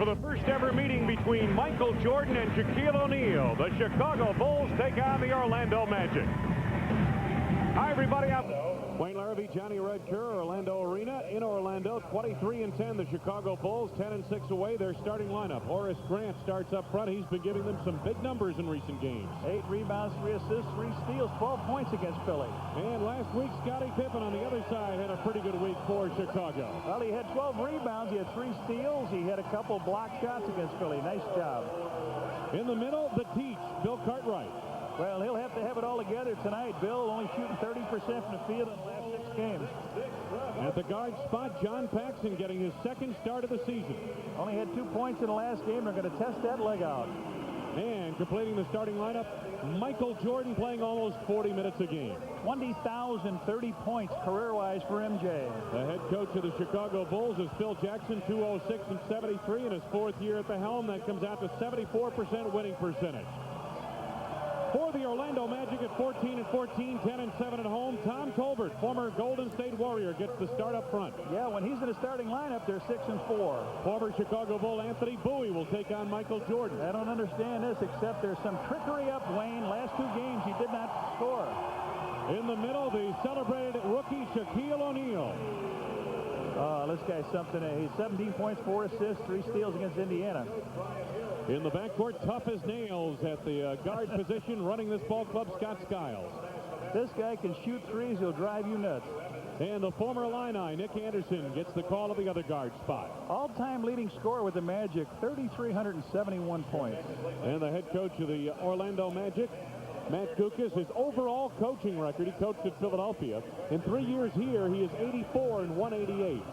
for the first ever meeting between Michael Jordan and Shaquille O'Neal. The Chicago Bulls take on the Orlando Magic. Hi, everybody. Wayne Larrabee, Johnny Red Kerr, Orlando Arena in Orlando. 23-10, the Chicago Bulls, 10-6 away. Their starting lineup. Horace Grant starts up front. He's been giving them some big numbers in recent games. 8 rebounds, 3 assists, 3 steals, 12 points against Philly. And last week, Scottie Pippen on the other side had a pretty good week for Chicago. Well, he had 12 rebounds. He had 3 steals. He had a couple block shots against Philly. Nice job. In the middle, the Teach, Bill Cartwright. Well, he'll have to have it all together tonight. Bill only shooting 30% from the field in the last 6 games. At the guard spot, John Paxson getting his second start of the season. Only had 2 points in the last game. They're going to test that leg out. And completing the starting lineup, Michael Jordan playing almost 40 minutes a game. 20,030 points career-wise for MJ. The head coach of the Chicago Bulls is Phil Jackson, 206 and 73 in his 4th year at the helm. That comes out to 74% winning percentage. For the Orlando Magic at 14-14, 10-7 at home, Tom Tolbert, former Golden State Warrior, gets the start up front. Yeah, when he's in the starting lineup, they're 6-4. Former Chicago Bull Anthony Bowie will take on Michael Jordan. I don't understand this, except there's some trickery up, Wayne. Last 2 games, he did not score. In the middle, the celebrated rookie Shaquille O'Neal. This guy's something. He's 17 points, 4 assists, 3 steals against Indiana. In the backcourt, tough as nails at the guard position, running this ball club, Scott Skiles. This guy can shoot threes. He'll drive you nuts. And the former Illini, Nick Anderson, gets the call of the other guard spot. All-time leading scorer with the Magic, 3,371 points. And the head coach of the Orlando Magic, Matt Kukas, his overall coaching record, he coached at Philadelphia. In 3 years here, he is 84 and 188.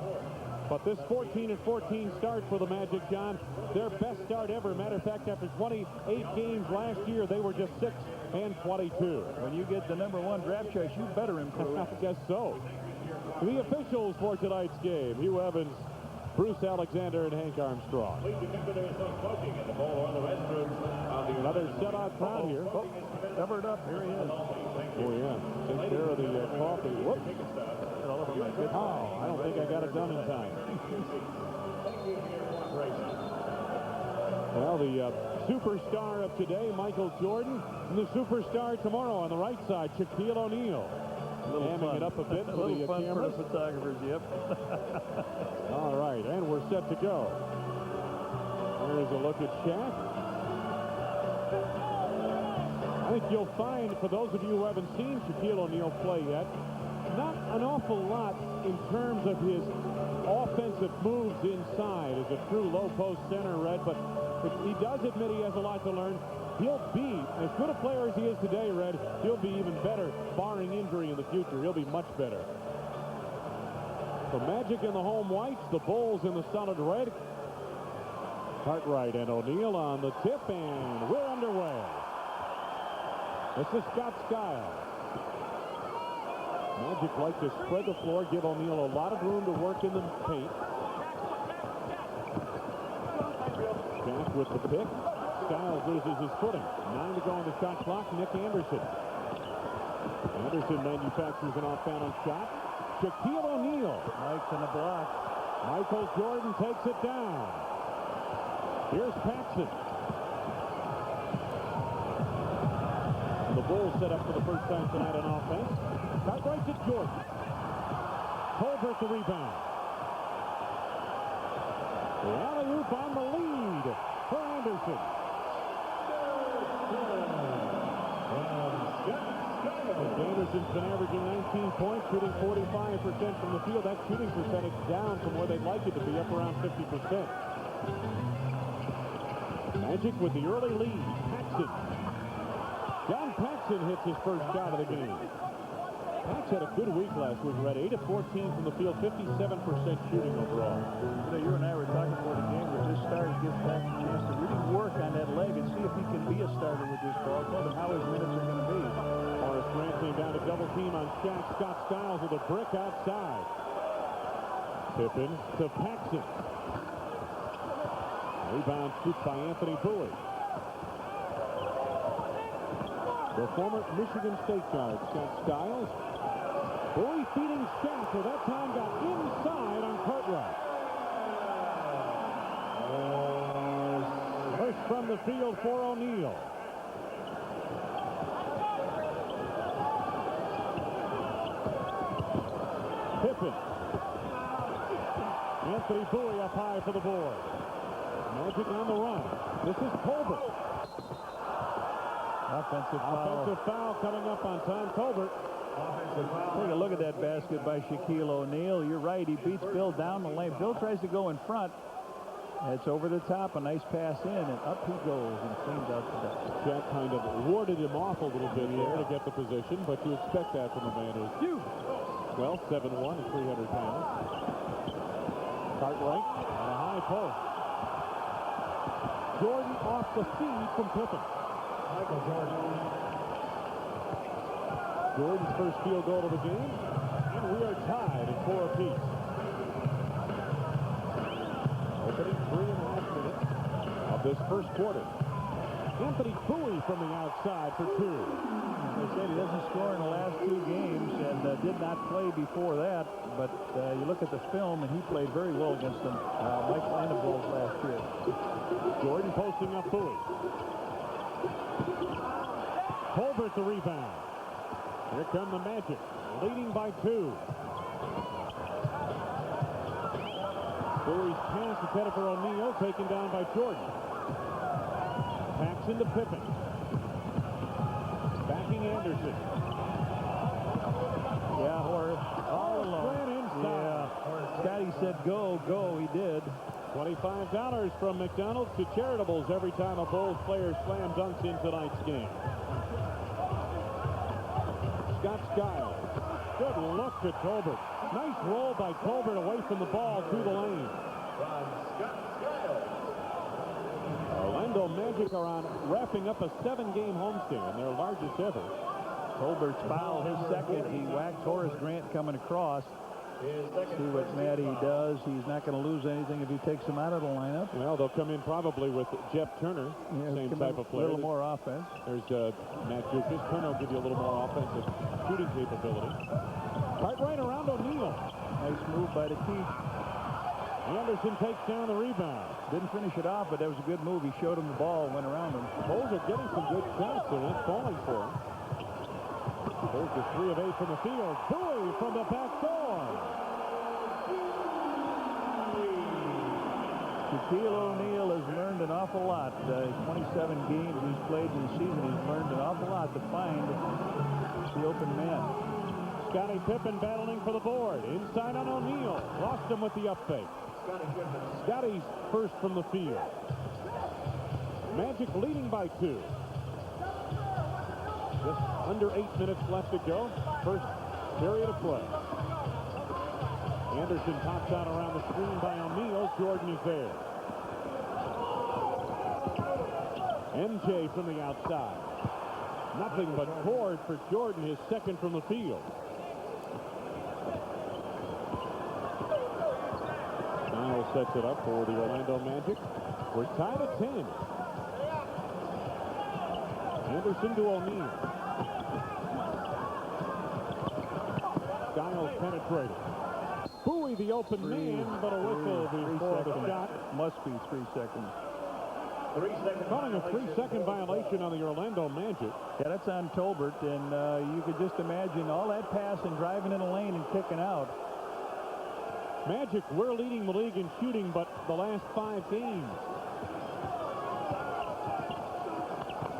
But this 14-14 start for the Magic, John, their best start ever. Matter of fact, after 28 games last year, they were just 6-22. When you get the #1 draft choice, you better improve. I guess so. The officials for tonight's game, Hugh Evans, Bruce Alexander, and Hank Armstrong. Another set out crowd here. Oh, covered up. Here he is. Oh, yeah. Take care of the coffee. Whoop. Oh, I don't think I got it done in time. Well, the superstar of today, Michael Jordan, and the superstar tomorrow on the right side, Shaquille O'Neal. Hamming it up a bit for the cameras. For the photographers, yep. All right, and we're set to go. There's a look at Shaq. I think you'll find, for those of you who haven't seen Shaquille O'Neal play yet, not an awful lot in terms of his offensive moves inside as a true low-post center, Red, but he does admit he has a lot to learn. He'll be as good a player as he is today, Red. He'll be even better, barring injury in the future. He'll be much better. The Magic in the home whites, the Bulls in the solid red. Cartwright and O'Neal on the tip, and we're underway. This is Scott Skiles. Magic like to spread the floor, give O'Neal a lot of room to work in the paint. Shaq with the pick. Skiles loses his footing. 9 to go on the shot clock. Nick Anderson. Anderson manufactures an off-balance shot. Shaquille O'Neal. Mike's in the block. Michael Jordan takes it down. Here's Paxson. And the Bulls set up for the first time tonight on offense. Cartwright to Jordan. Tolbert the rebound. The alley-oop on the lead for Anderson. Anderson's been averaging 19 points, shooting 45% from the field. That shooting percentage down from where they'd like it to be, up around 50%. Magic with the early lead. Paxson. John Paxson hits his first shot of the game. Pax had a good week last week, Red. 8 of 14 from the field, 57% shooting overall. You know, you and I were talking before the game where this starter gives Pax a chance to really work on that leg and see if he can be a starter with this ball club and how his minutes are going to be. Horace Grant came down to double team on Shaq. Scott Skiles with a brick outside. Pippen to Paxson. Rebound scooped by Anthony Bowie. The former Michigan State guard, Scott Skiles. Bowie feeding Shaq, so that time got inside on Cartwright. from the field for O'Neal. Pippen. Anthony Bowie up high for the board. Magic on the run. This is Colbert. Offensive foul. Offensive foul coming up on Tom Colbert. Take a look at that basket by Shaquille O'Neal. You're right. He beats Bill down the lane. Bill tries to go in front. It's over the top. A nice pass in, and up he goes and cleans out the back. Shaq kind of warded him off a little bit there to get the position, but you expect that from a man who's huge. Well, 7'1" and 300 pounds. Cartwright on a high post. Jordan off the feed from Pippen. Michael Jordan. Jordan's first field goal of the game, and we are tied at 4 apiece. Opening 3.5 minutes of this first quarter. Anthony Bowie from the outside for 2. They said he doesn't score in the last 2 games and did not play before that, but you look at the film and he played very well against them. Mike Landabulls last year. Jordan posting up Bowie. Colbert the rebound. Here come the Magic, leading by 2. Bowie's pass is headed for O'Neal, taken down by Jordan. Paxson to Pippen. Backing Anderson. Yeah, Horace. All alone. Grant inside. Yeah. Scotty said go, go. He did. $25 from McDonald's to Charitables every time a Bulls player slam dunks in tonight's game. Scott Skiles. Good look to Colbert. Nice roll by Colbert away from the ball to the lane. Orlando Magic are on wrapping up a 7-game homestand, their largest ever. Colbert's foul, his second. He whacked Horace Grant coming across. See what Matty does. He's not going to lose anything if he takes him out of the lineup. Well, they'll come in probably with Jeff Turner, same type of player. A little more offense. There's Matt Dukas. Turner will give you a little more offensive shooting capability. Right around O'Neal. Nice move by the key. Anderson takes down the rebound. Didn't finish it off, but that was a good move. He showed him the ball, went around him. Bulls are getting some good shots. They're not falling for him. There's the 3 of 8 from the field. Bowie from the back door. Shaquille O'Neal has learned an awful lot. 27 games he's played in the season. He's learned an awful lot to find the open man. Scottie Pippen battling for the board. Inside on O'Neal. Lost him with the up fake. Scottie's first from the field. Magic leading by 2. Just under 8 minutes left to go. First period of play. Anderson pops out around the screen by O'Neal. Jordan is there. MJ from the outside. Nothing but cord for Jordan, his second from the field. Niles sets it up for the Orlando Magic. We're tied at 10. Anderson to O'Neal. Skiles penetrated. Bowie the open man, but a whistle before the shot. Must be 3 seconds. 3 seconds. Calling a 3-second violation on the Orlando Magic. Yeah, that's on Tolbert, and you could just imagine all that passing, driving in the lane and kicking out. Magic, we're leading the league in shooting, but the last 5 games.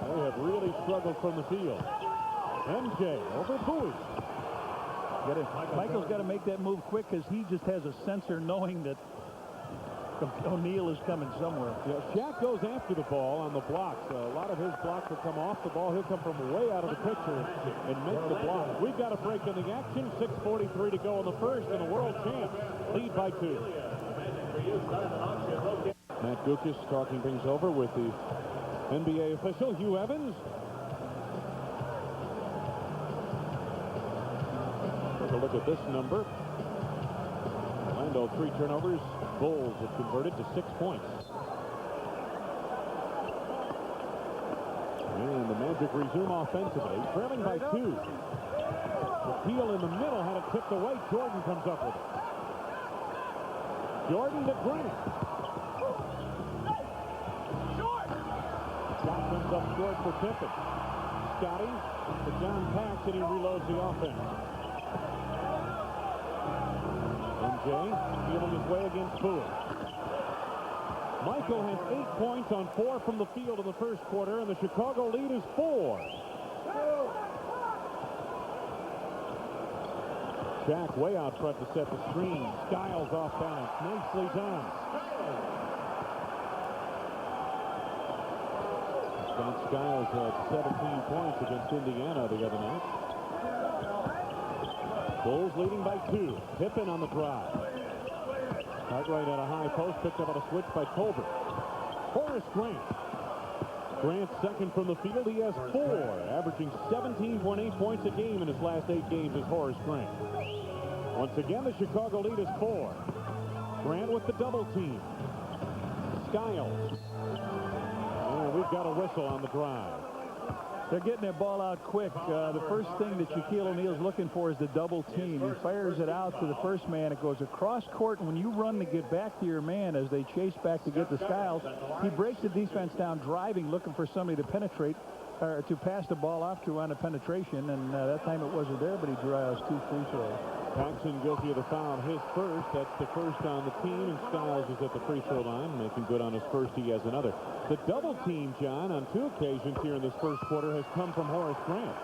They have really struggled from the field. MJ over Bowie. Michael's got to make that move quick because he just has a sensor knowing that O'Neal is coming somewhere. Yeah, Shaq goes after the ball on the blocks. A lot of his blocks will come off the ball. He'll come from way out of the picture and make the block. We've got a break in the action. 6:43 to go in the first, and the world champs lead by 2. Matt Dukas talking things over with the NBA official, Hugh Evans. Take a look at this number. Orlando 3 turnovers. Bulls have converted to 6 points. And the Magic resume offensively, trailing by 2. McKeel in the middle had it tipped away. Jordan comes up with it. Jordan to Grant. for Pippen. Scotty to John Pax, and he reloads the offense. MJ feeling his way against Bowie. Michael has 8 points on 4 from the field in the first quarter, and the Chicago lead is 4. Shaq way out front to set the screen. Skiles off balance. Nicely done. Scott Skiles had 17 points against Indiana the other night. Bulls leading by 2. Pippen on the drive. Cartwright at a high post, picked up on a switch by Colbert. Horace Grant. Grant second from the field. He has 4, averaging 17.8 points a game in his last 8 games as Horace Grant. Once again, the Chicago lead is 4. Grant with the double team. Skiles. And we've got a whistle on the drive. They're getting their ball out quick. The first thing that Shaquille O'Neal is looking for is the double team. He fires it out to the first man. It goes across court, and when you run to get back to your man as they chase back to get the Skiles, he breaks the defense down, driving, looking for somebody to penetrate, or to pass the ball off to on a penetration, and that time it wasn't there, but he draws 2 free throws. Paxson guilty of the foul, his first. That's the first on the team, and Skiles is at the free throw line, making good on his first. He has another. The double team, John, on 2 occasions here in this first quarter has come from Horace Grant.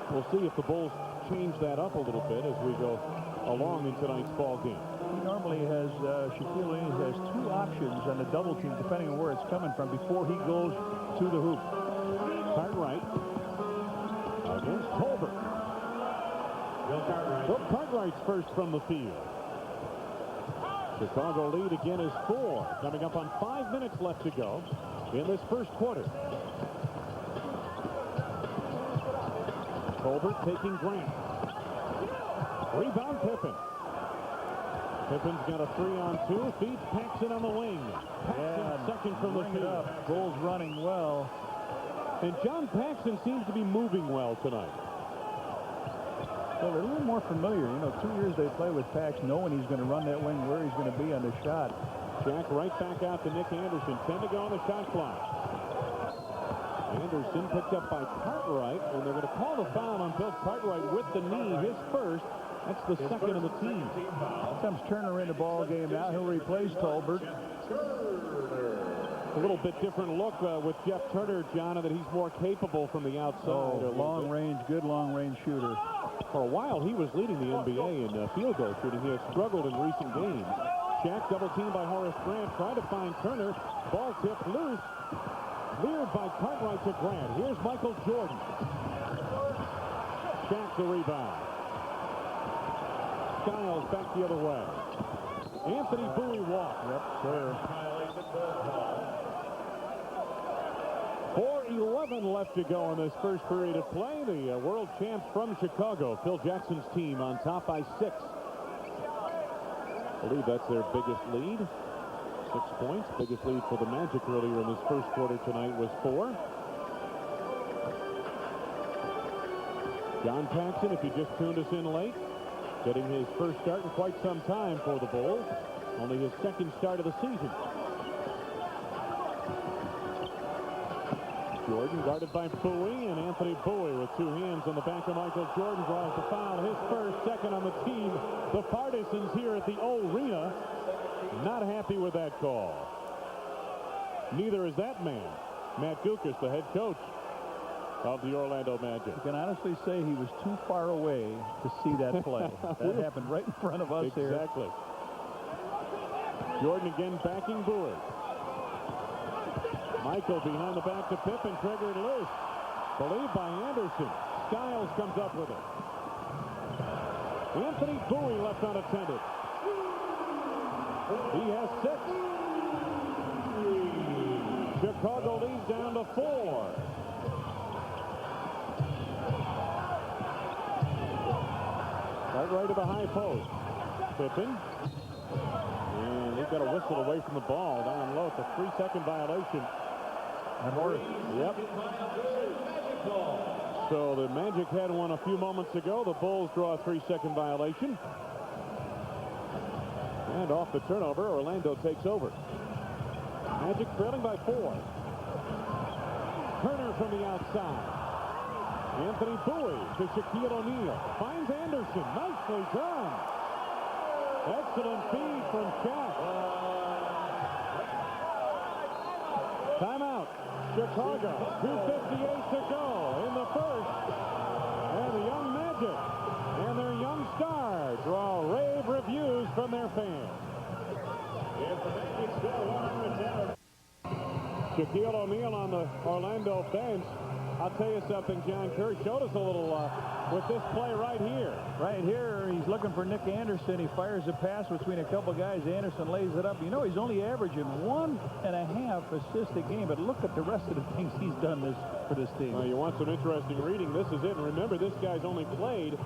We'll see if the Bulls change that up a little bit as we go along in tonight's ball game. He normally has, Shaquille O'Neal has 2 options on the double team, depending on where it's coming from, before he goes to the hoop. Cartwright against Colbert. Bill Cartwright's first from the field. Chicago lead again is 4. Coming up on 5 minutes left to go in this first quarter. Colbert taking Grant. Rebound Pippen. Pippen's got a 3-on-2. Feeds Paxson on the wing. Paxson second from the field. Bulls running well. And John Paxson seems to be moving well tonight. Well, they're a little more familiar. You know, 2 years they play with Pax, knowing he's going to run that wing, where he's going to be on the shot. Shaq right back out to Nick Anderson. 10 to go on the shot clock. Anderson picked up by Cartwright, and they're going to call the foul on Bill Cartwright with the knee, his first. That's the second of the team. Comes Turner in the ball game now. He'll replace Tolbert. A little bit different look with Jeff Turner, John, that he's more capable from the outside. Long range, good long range shooter. For a while, he was leading the NBA in field goal shooting. He has struggled in recent games. Shaq double teamed by Horace Grant, trying to find Turner. Ball tipped loose. Cleared by Cartwright to Grant. Here's Michael Jordan. Shaq the rebound. Skiles back the other way. Anthony Bowie walked. Yep, sir. 4:11 left to go in this first period of play. The world champs from Chicago, Phil Jackson's team, on top by 6. I believe that's their biggest lead. 6 points. Biggest lead for the Magic earlier in this first quarter tonight was 4. John Paxson, if you just tuned us in late, getting his first start in quite some time for the Bulls. Only his second start of the season. Jordan guarded by Bowie, and Anthony Bowie with 2 hands on the back of Michael Jordan draws the foul. His first, second on the team. The partisans here at the Arena not happy with that call. Neither is that man, Matt Guokas, the head coach of the Orlando Magic. You can honestly say he was too far away to see that play. That happened right in front of us here. Exactly. Jordan again backing Bowie. Michael behind the back to Pippen, triggered loose. Believed by Anderson. Skiles comes up with it. Anthony Bowie left unattended. He has 6. Chicago leads down to 4. Right to the high post. Pippen. And he's got a whistle away from the ball down low. It's a 3-second violation. Yep. So the Magic had one a few moments ago. The Bulls draw a 3-second violation. And off the turnover, Orlando takes over. Magic trailing by 4. Turner from the outside. Anthony Bowie to Shaquille O'Neal. Finds Anderson. Nicely done. Excellent feed from Shaq. Timeout. Chicago. 2:58 to go in the first. And the Young Magic and their young star draw rave reviews from their fans. If the Magic score 110. Shaquille O'Neal on the Orlando bench. I'll tell you something, John Kerr showed us a little with this play right here. Right here, he's looking for Nick Anderson. He fires a pass between a couple guys. Anderson lays it up. You know, he's only averaging 1.5 assists a game, but look at the rest of the things he's done for this team. Well, you want some interesting reading, this is it. And remember, this guy's only played,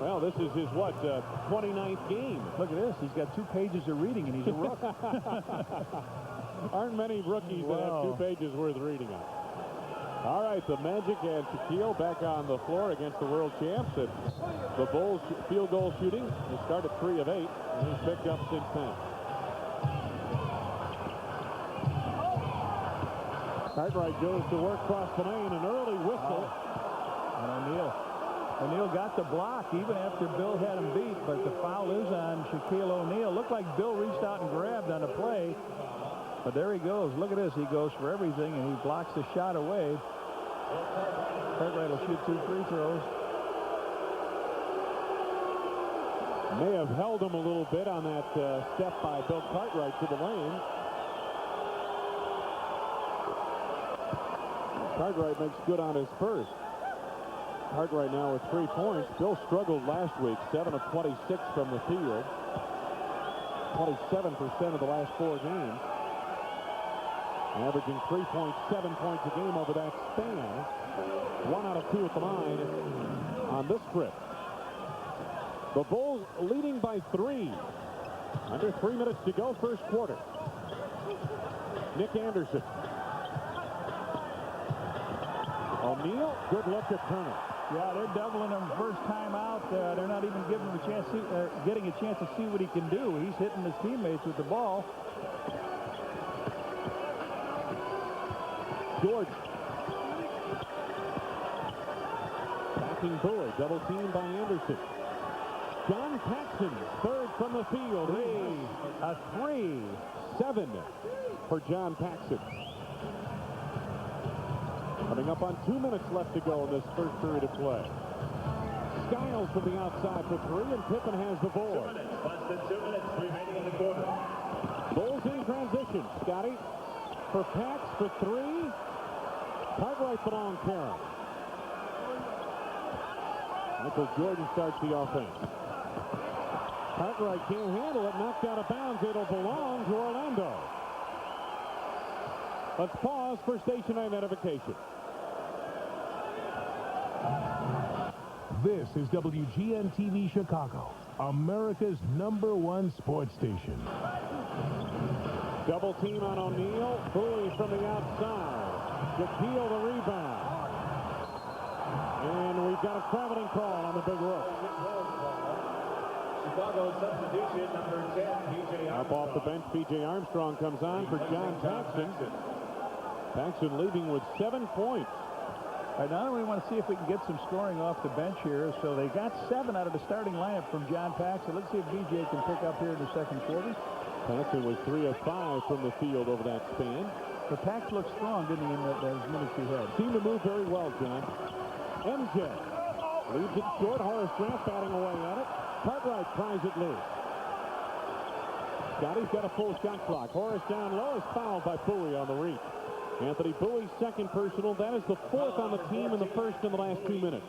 well, this is his, 29th game. Look at this. He's got 2 pages of reading, and he's a rook. Aren't many rookies that have 2 pages worth reading on. All right, the Magic and Shaquille back on the floor against the world champs. And the Bulls field goal shooting. They started 3 of 8, and he's picked up since then. Cartwright goes to work across the lane, an early whistle. And O'Neal got the block even after Bill had him beat, but the foul is on Shaquille O'Neal. Looked like Bill reached out and grabbed on the play. But there he goes. Look at this. He goes for everything, and he blocks the shot away. Cartwright will shoot 2 free throws. May have held him a little bit on that step by Bill Cartwright to the lane. Cartwright makes good on his first. Cartwright now with 3 points. Bill struggled last week, 7 of 26 from the field. 27% of the last 4 games. Averaging 3.7 points a game over that span. 1 out of 2 at the line on this trip. The Bulls leading by 3. Under 3 minutes to go, first quarter. Nick Anderson. O'Neal, good look at Turner. Yeah, they're doubling him first time out. They're not even giving him a chance, getting a chance to see what he can do. He's hitting his teammates with the ball. George. Backing Bowie. Double team by Anderson. John Paxson, third from the field. A 3-7 for John Paxson. Coming up on 2 minutes left to go in this first period of play. Skiles from the outside for 3, and Pippen has the board. 2 minutes, less than 2 minutes remaining in the quarter. Bulls in transition. Scotty for Pax for 3. Cartwright the long carry. Michael Jordan starts the offense. Cartwright can't handle it. Knocked out of bounds. It'll belong to Orlando. Let's pause for station identification. This is WGN-TV Chicago, America's #1 sports station. Double team on O'Neal. Bowie from the outside. Shaquille the rebound. And we've got a traveling call on the big rook. Chicago substitution, number 10, P.J. Armstrong. Up off the bench, P.J. Armstrong comes on for John Paxson. Paxson leading with 7 points. All right, now we want to see if we can get some scoring off the bench here. So they got 7 out of the starting lineup from John Paxson. Let's see if B.J. can pick up here in the second quarter. Paxson was 3 of 5 from the field over that span. But Pax looked strong, didn't he, in those minutes he had? Seemed to move very well, John. MJ leaves it short. Horace Grant batting away at it. Cartwright pries it loose. Scotty's got a full shot clock. Horace down low is fouled by Bowie on the reach. Anthony Bowie's second personal. That is the 4th on the team and the first in the last 2 minutes.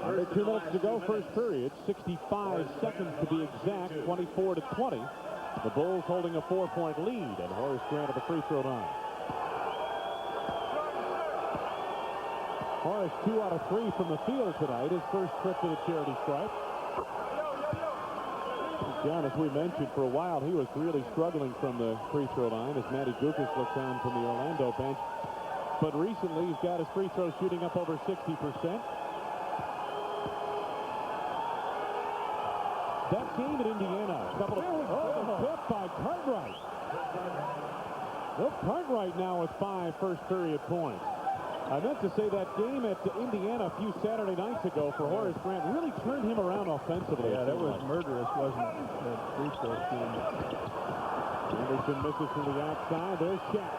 Under 2 minutes to go, first period. 65 seconds to be exact. 24-20. The Bulls holding a 4-point lead, and Horace Grant at the free throw line. Horace 2 out of 3 from the field tonight. His first trip to the charity stripe. John, as we mentioned, for a while he was really struggling from the free throw line as Matty Gukas looks on from the Orlando bench. But recently he's got his free throw shooting up over 60%. That game at Indiana. A couple of tip by Cartwright. Well, Cartwright right now with 5 first-period points. I meant to say that game at Indiana a few Saturday nights ago for Horace Grant really turned him around offensively. Yeah, that was murderous, wasn't it? That free throw shooting. Anderson misses from the outside. There's Shaq.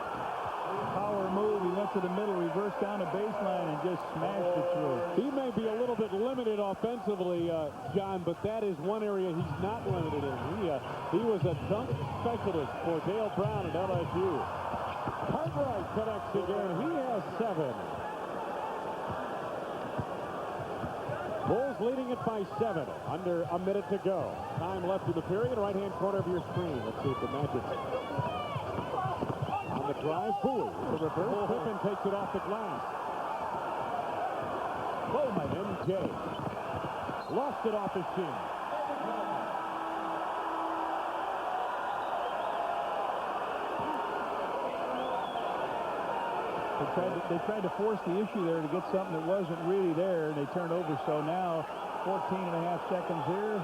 Power move. He went to the middle, reversed down the baseline, and just smashed it through. He may be a little bit limited offensively, John, but that is one area he's not limited in. He was a dunk specialist for Dale Brown at LSU. Cartwright connects again. He has 7. Bulls leading it by 7. Under a minute to go. Time left in the period. Right-hand corner of your screen. Let's see if the Magic. On the drive, Bowie. The reverse. Pippen takes it off the glass. Bowman. MJ. Lost it off his shin. They tried to force the issue there to get something that wasn't really there, and they turned over. So now 14.5 seconds here.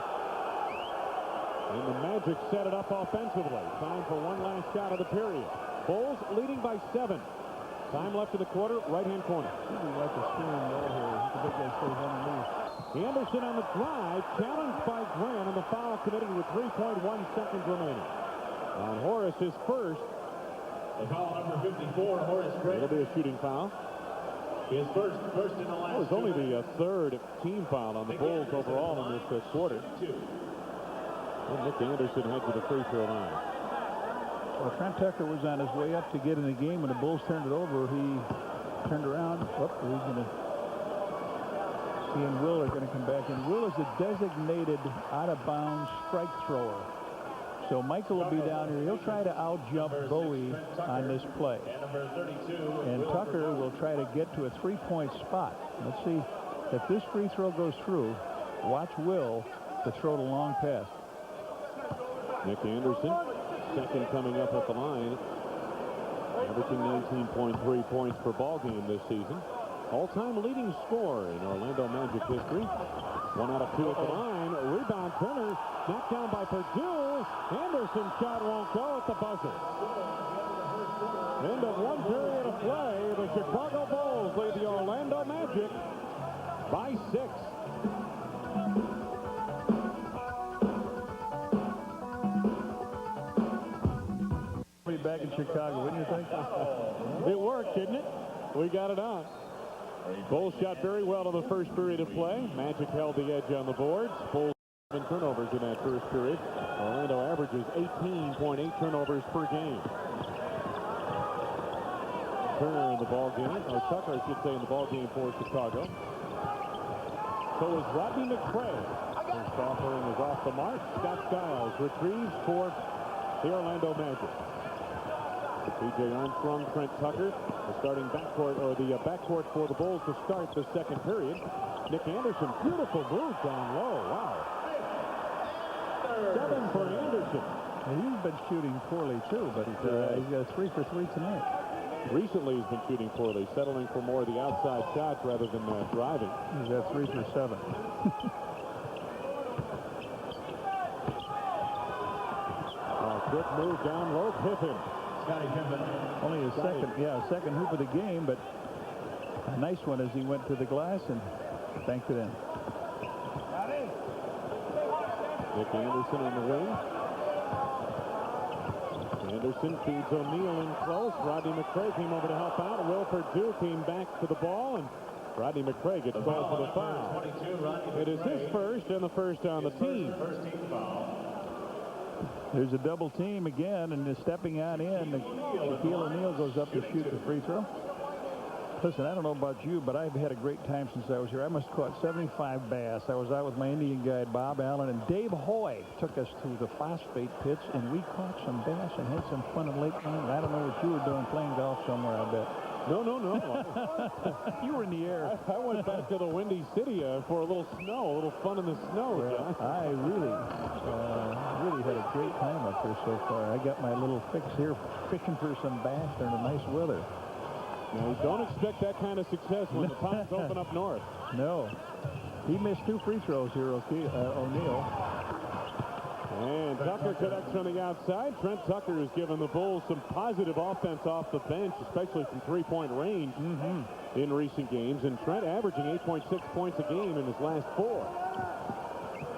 And the Magic set it up offensively. Time for one last shot of the period. Bulls leading by 7. Time left in the quarter, right-hand corner. We like the steering wheel here. The big guy stays underneath. Anderson on the drive, challenged by Grant, and the foul committed with 3.1 seconds remaining. On Horace, his first. The foul number 54, Horace Grant. It'll be a shooting foul. His first in the last. It was only the third team foul on the Bulls overall in this quarter. And Nick Anderson heads to the free throw line. Well, Trent Tucker was on his way up to get in the game. When the Bulls turned it over, he turned around. Oh, he's going to... He and Will are going to come back in. Will is a designated out-of-bounds strike thrower. So Michael will be down here. He'll try to out-jump Bowie on this play. And Tucker will try to get to a three-point spot. Let's see if this free throw goes through. Watch Will to throw the long pass. Nick Anderson, second coming up at the line. Averaging 19.3 points per ball game this season. All-time leading scorer in Orlando Magic history. 1 out of 2 at the line. Rebound, Turner knocked down by Purdue. Anderson shot won't go at the buzzer. End of one period of play. The Chicago Bulls lead the Orlando Magic by 6. Back in Chicago, wouldn't you think? It worked, didn't it? We got it on. Bulls shot very well in the first period of play. Magic held the edge on the boards. Bulls 7 turnovers in that first period. Orlando averages 18.8 turnovers per game. Turner in the ball game, or Tucker, I should say, in the ball game for Chicago. So is Rodney McCray. His offering is off the mark. Scott Skiles retrieves for the Orlando Magic. P.J. Armstrong, Trent Tucker, the starting backcourt, or the backcourt for the Bulls to start the second period. Nick Anderson, beautiful move down low. Wow. 7 for Anderson. And he's been shooting poorly, too, but he's got a 3 for 3 tonight. Recently, he's been shooting poorly, settling for more of the outside shots rather than driving. He's at 3 for 7. Quick move down low, Pippen. Only his second hoop of the game, but a nice one as he went to the glass and banked it in. Nick Anderson on the wing. Anderson feeds O'Neal in close. Rodney McCray came over to help out. Will Purdue came back to the ball, and Rodney McCray gets called for the foul. It is his first and the first on the team. There's a double team again, and they're stepping on in. Shaquille O'Neal goes up to shoot the free throw. Listen, I don't know about you, but I've had a great time since I was here. I must have caught 75 bass. I was out with my Indian guide, Bob Allen, and Dave Hoy took us to the phosphate pits, and we caught some bass and had some fun in Lake Land. I don't know what you were doing, playing golf somewhere, I bet. No. You were in the air. I went back to the Windy City for a little snow, a little fun in the snow. Well, I really had a great time up here so far. I got my little fix here fishing for some bass during the nice weather. Now, you don't expect that kind of success when the ponds open up north. No. He missed 2 free throws here, O'Neal. And Tucker connects from the outside. Trent Tucker has given the Bulls some positive offense off the bench, especially from three-point range in recent games. And Trent averaging 8.6 points a game in his last 4.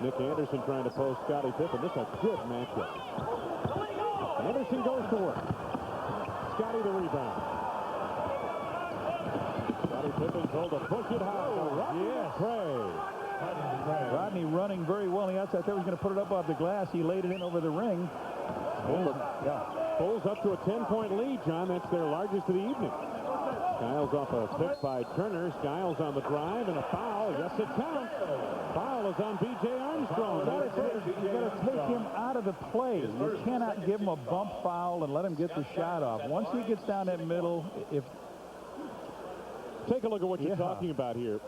Nick Anderson trying to post Scottie Pippen. This is a good matchup. Anderson goes to work. Scottie the rebound. Scottie Pippen told to push it high. Yes. Rodney running very well on the outside. There was going to put it up off the glass. He laid it in over the ring. Bulls up to a 10-point lead, John. That's their largest of the evening. Skiles off a pick by Turner. Skiles on the drive and a foul. Yes, it counts. Foul is on B.J. Armstrong. You got to take him out of the play. You cannot give him a bump foul and let him get the shot off. Once he gets down that middle, take a look at what you're talking about here.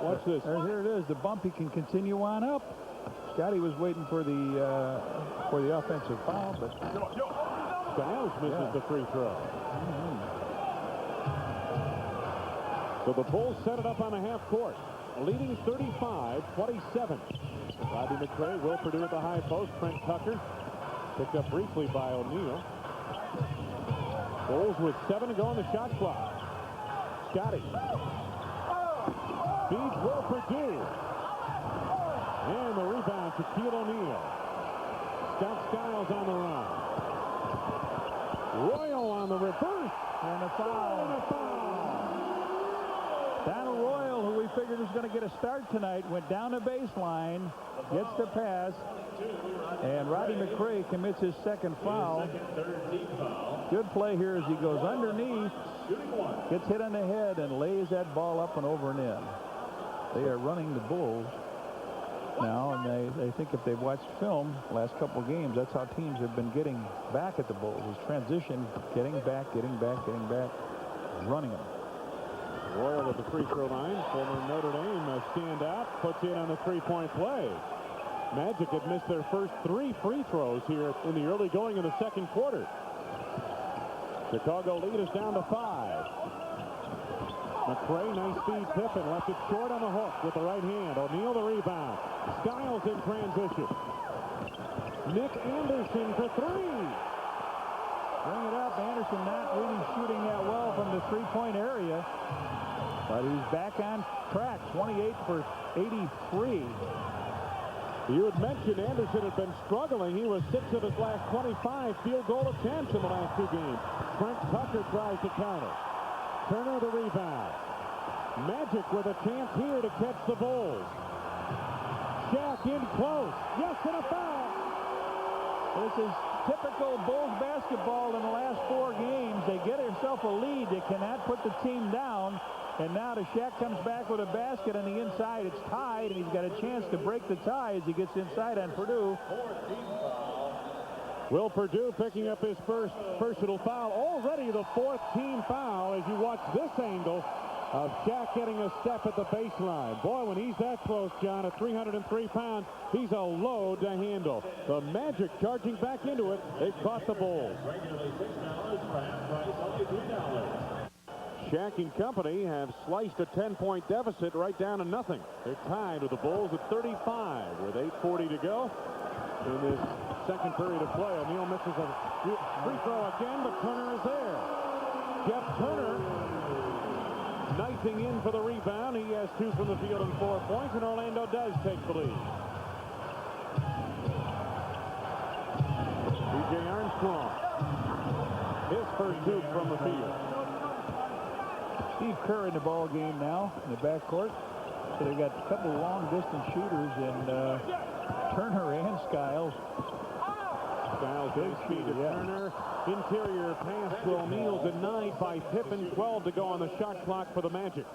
Watch this. Here it is. The bump, he can continue on up. Scottie was waiting for the offensive foul, but Skiles misses the free throw. So the Bulls set it up on the half court, leading 35-27. Rodney McCray, Will Perdue at the high post. Trent Tucker picked up briefly by O'Neal. Bulls with 7 to go on the shot clock. Scottie feeds Will Perdue. And the rebound to Shaquille O'Neal. Scott Skiles on the run. Royal on the reverse. And a foul. Donald Royal, who we figured was going to get a start tonight, went down the baseline, gets the pass, and Rodney McCray commits his second foul. Good play here as he goes underneath, gets hit on the head, and lays that ball up and over and in. They are running the Bulls now, and they think if they've watched film last couple of games, that's how teams have been getting back at the Bulls, is transition, getting back, running them. Royal at the free throw line. Former Notre Dame standout. Puts in on the three-point play. Magic had missed their first 3 free throws here in the early going of the second quarter. Chicago lead is down to 5. McCray, nice feed. Pippen left it short on the hook with the right hand. O'Neal the rebound. Skiles in transition. Nick Anderson for 3. Bring it up. Anderson not really shooting that well from the three-point area. But he's back on track. 28 for 83. You had mentioned Anderson had been struggling. He was 6 of his last 25 field goal attempts in the last 2 games. Trent Tucker tries to counter. Turner the rebound. Magic with a chance here to catch the Bulls. Shaq in close. Yes, and a foul. This is typical Bulls basketball in the last 4 games. They get themselves a lead. They cannot put the team down. And now the Shaq comes back with a basket on the inside. It's tied, and he's got a chance to break the tie as he gets inside on Perdue. Will Perdue picking up his first personal foul. Already the 4th team foul as you watch this angle of Shaq getting a step at the baseline. Boy, when he's that close, John, at 303 pounds, he's a load to handle. The Magic charging back into it. They've caught the Bulls. Regularly $6, price only $3. Shaq and company have sliced a 10-point deficit right down to nothing. They're tied with the Bulls at 35 with 8:40 to go in this second period of play. O'Neal misses a free throw again, but Turner is there. Jeff Turner knifing in for the rebound. He has 2 from the field and 4 points, and Orlando does take the lead. B.J. Armstrong, his first 2 from the field. Steve Kerr in the ball game now in the backcourt. So they've got a couple of long-distance shooters in Turner and Skiles. Skiles big speed to Turner. Interior pass to O'Neal denied by Pippen. 12 to go on the shot clock for the Magic.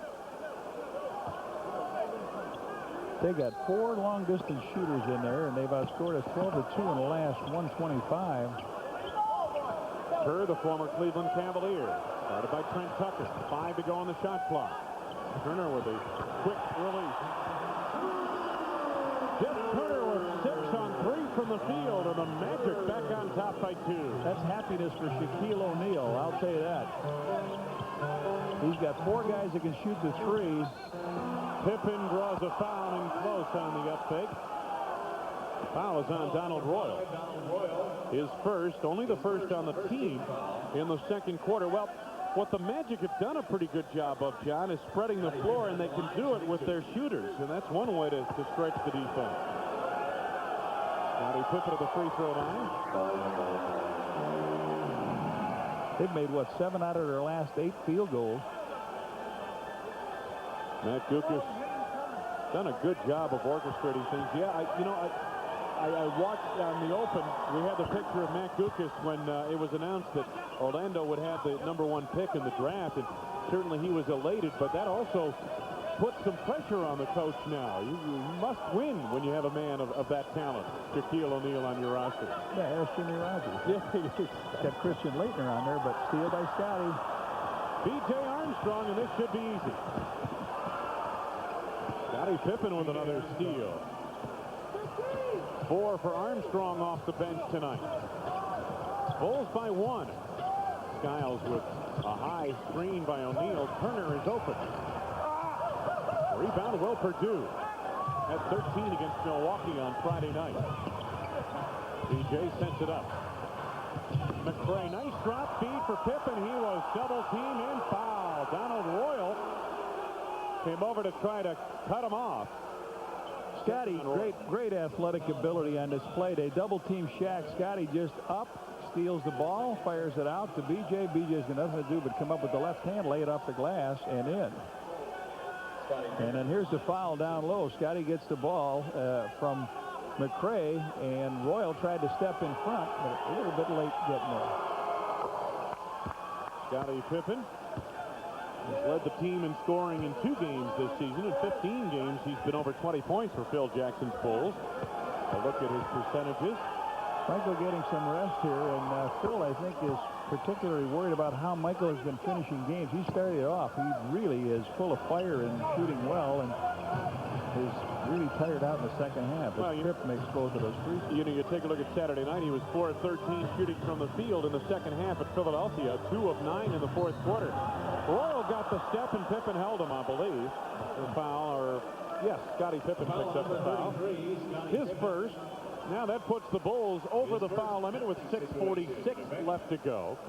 They got 4 long-distance shooters in there, and they've outscored us 12-2 in the last 125. Kerr, the former Cleveland Cavalier. Started by Trent Tucker. 5 to go on the shot clock. Turner with a quick release. Jeff Turner with 6 on 3 from the field, and the Magic back on top by 2. That's happiness for Shaquille O'Neal, I'll tell you that. He's got 4 guys that can shoot the 3. Pippen draws a foul in close on the up fake. Foul is on Donald Royal. His first, only the first on the team in the second quarter. Well, what the Magic have done a pretty good job of, John, is spreading the floor, and they can do it with their shooters, and that's one way to stretch the defense. Scottie Pippen at the free throw line. They've made, what, 7 out of their last 8 field goals. Matt Gukas done a good job of orchestrating things. Yeah, I watched on the Open. We had the picture of Matt Gukas when it was announced that Orlando would have the #1 pick in the draft, and certainly he was elated, but that also put some pressure on the coach now. You must win when you have a man of that talent, Shaquille O'Neal, on your roster. Yeah, there's Jimmy Rogers. Yeah, got Christian Laettner on there, but steal by Scottie. B.J. Armstrong, and this should be easy. Scottie Pippen with another steal. 4 for Armstrong off the bench tonight. Bulls by 1. Skiles with a high screen by O'Neal. Turner is open. Rebound, Will Perdue. Had 13 against Milwaukee on Friday night. BJ sends it up. McRae, nice drop feed for Pippen. He was double teamed and fouled. Donald Royal came over to try to cut him off. Scottie, great athletic ability on this play. They double team Shaq. Scottie just up, steals the ball, fires it out to BJ. BJ's got nothing to do but come up with the left hand, lay it off the glass, and in. And then here's the foul down low. Scottie gets the ball from McRae, and Royal tried to step in front, but a little bit late getting there. Scottie Pippen has led the team in scoring in 2 games this season. In 15 games, he's been over 20 points for Phil Jackson's Bulls. A look at his percentages. Michael getting some rest here, and Phil, I think, is particularly worried about how Michael has been finishing games. He started off. He really is full of fire and shooting well, and is really tired out in the second half. Well, Pip makes both of those free throws. You take a look at Saturday night. He was 4 of 13 shooting from the field in the second half at Philadelphia. 2 of 9 in the fourth quarter. Royal got the step, and Pippen held him, I believe. The foul, or yes, Scottie Pippen picks up the foul. His first. Now that puts the Bulls over the foul limit with 6:46 left to go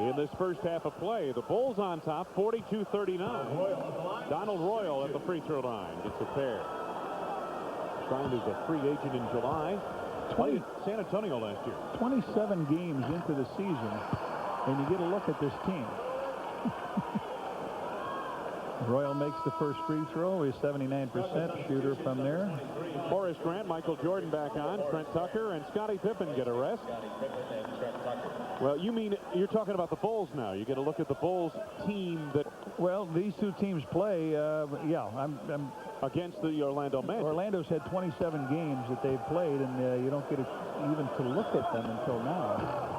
in this first half of play. The Bulls on top, 42-39. Donald Royal at the free throw line gets a pair. Signed as a free agent in July. Played San Antonio last year. 27 games into the season, and you get a look at this team. Royal makes the first free throw. He's 79% shooter from there. Horace Grant, Michael Jordan back on. Trent Tucker and Scottie Pippen get a rest. Well, you're talking about the Bulls now. You get a look at the Bulls team that... Well, these two teams play, yeah, I'm against the Orlando Magic. Orlando's had 27 games that they've played, and you don't get even to look at them until now.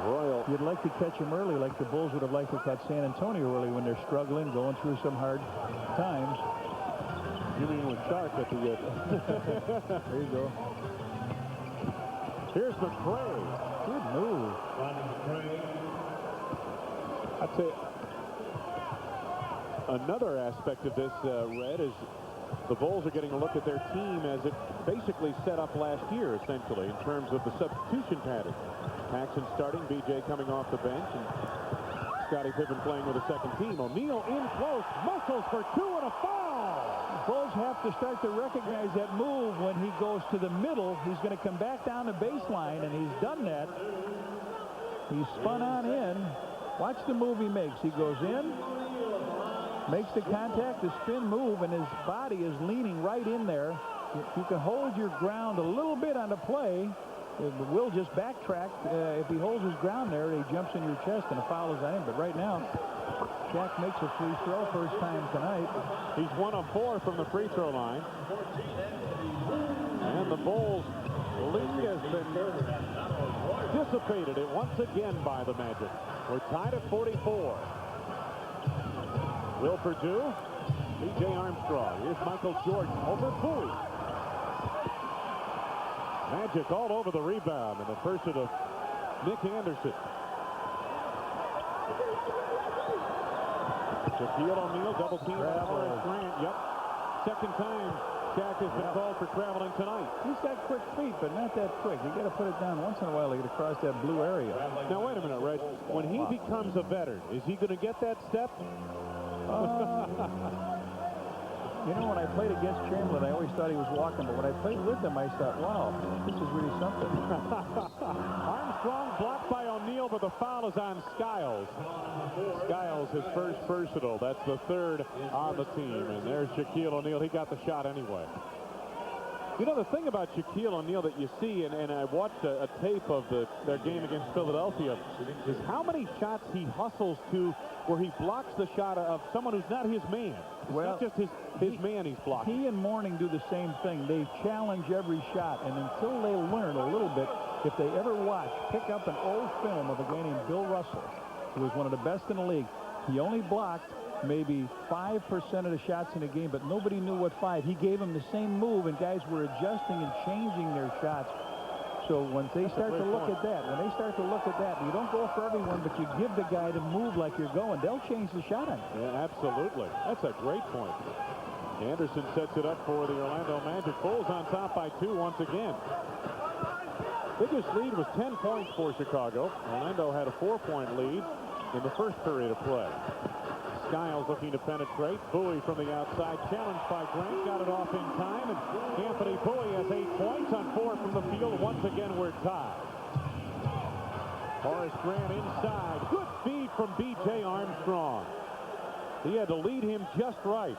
Royal. You'd like to catch them early, like the Bulls would have liked to catch San Antonio early when they're struggling, going through some hard times. You mean with Shaq at the end? There you go. Here's McRae. Good move. I'd say another aspect of this, Red, is the Bulls are getting a look at their team as it basically set up last year, essentially, in terms of the substitution pattern. Paxson starting, BJ coming off the bench, and Scottie Pippen playing with a second team. O'Neal in close, muscles for 2 and a foul. The Bulls have to start to recognize that move when he goes to the middle. He's going to come back down the baseline, and he's done that. He's spun on in. Watch the move he makes. He goes in, makes the contact, the spin move, and his body is leaning right in there. You can hold your ground a little bit on the play. Will just backtrack. If he holds his ground there, he jumps in your chest and a foul is on him. But right now, Shaq makes a free throw first time tonight. He's 1 of 4 from the free throw line. And the Bulls' lead has been dissipated once again by the Magic. We're tied at 44. Will Perdue, B.J. Armstrong. Here's Michael Jordan over Bowie. Magic all over the rebound in the person of Nick Anderson. Shaquille O'Neal double team by Horace Grant. Yep. Second time Shaq has been called for traveling tonight. He's got quick feet, but not that quick. You got to put it down once in a while to get across that blue area. Now, wait a minute, Reg. When he becomes a veteran, is he going to get that step? You know, when I played against Chamberlain, I always thought he was walking, but when I played with him, I thought, wow, this is really something. Armstrong blocked by O'Neal, but the foul is on Skiles. Skiles, his first personal. That's the third on the team. And there's Shaquille O'Neal. He got the shot anyway. You know, the thing about Shaquille O'Neal that you see, and I watched a tape of their game against Philadelphia, is how many shots he hustles to where he blocks the shot of someone who's not his man. It's not just his man he's blocking. He and Mourning do the same thing. They challenge every shot, and until they learn a little bit, if they ever pick up an old film of a guy named Bill Russell, who was one of the best in the league, he only blocked maybe 5% of the shots in a game, but nobody knew what 5. He gave them the same move, and guys were adjusting and changing their shots. So when they start to look at that, you don't go for everyone, but you give the guy to move like you're going, they'll change the shot on you. Yeah, absolutely. That's a great point. Anderson sets it up for the Orlando Magic. Bulls on top by 2 once again. Biggest lead was 10 points for Chicago. Orlando had a 4-point lead in the first period of play. Skiles looking to penetrate. Bowie from the outside, challenged by Grant, got it off in time, and Anthony Bowie has 8 points on 4 from the field. Once again, we're tied. Horace Grant inside. Good feed from B.J. Armstrong. He had to lead him just right.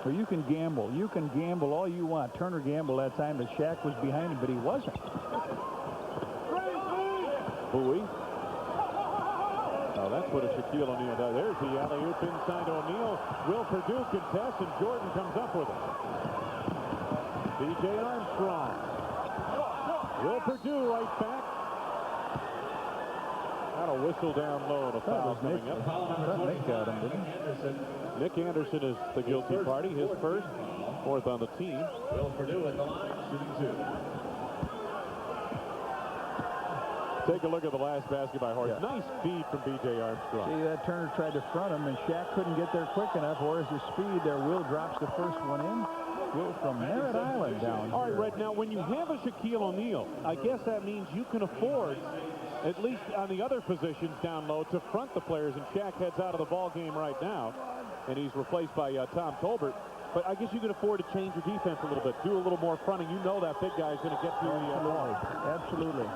Well, you can gamble. You can gamble all you want. Turner gambled that time that Shaq was behind him, but he wasn't. Bowie. Oh, that's what a Shaquille O'Neal does. There's the alley-oop inside O'Neal. Will Perdue contests, and Jordan comes up with it. B.J. Armstrong. Will Perdue right back. Got a whistle down low. The foul coming up. Nick got him, didn't he? Nick Anderson is the guilty party. His first, 4th on the team. Will Perdue at the line, shooting 2. Take a look at the last basket by Horace. Yeah. Nice feed from B.J. Armstrong. See, that Turner tried to front him, and Shaq couldn't get there quick enough. Horace's speed there. Will drops the first one in. Will from Merritt Island down. All right, Red, now when you have a Shaquille O'Neal, I guess that means you can afford, at least on the other positions down low, to front the players, and Shaq heads out of the ball game right now, and he's replaced by Tom Tolbert. But I guess you can afford to change your defense a little bit, do a little more fronting. You know that big guy is going to get to the ball. Absolutely.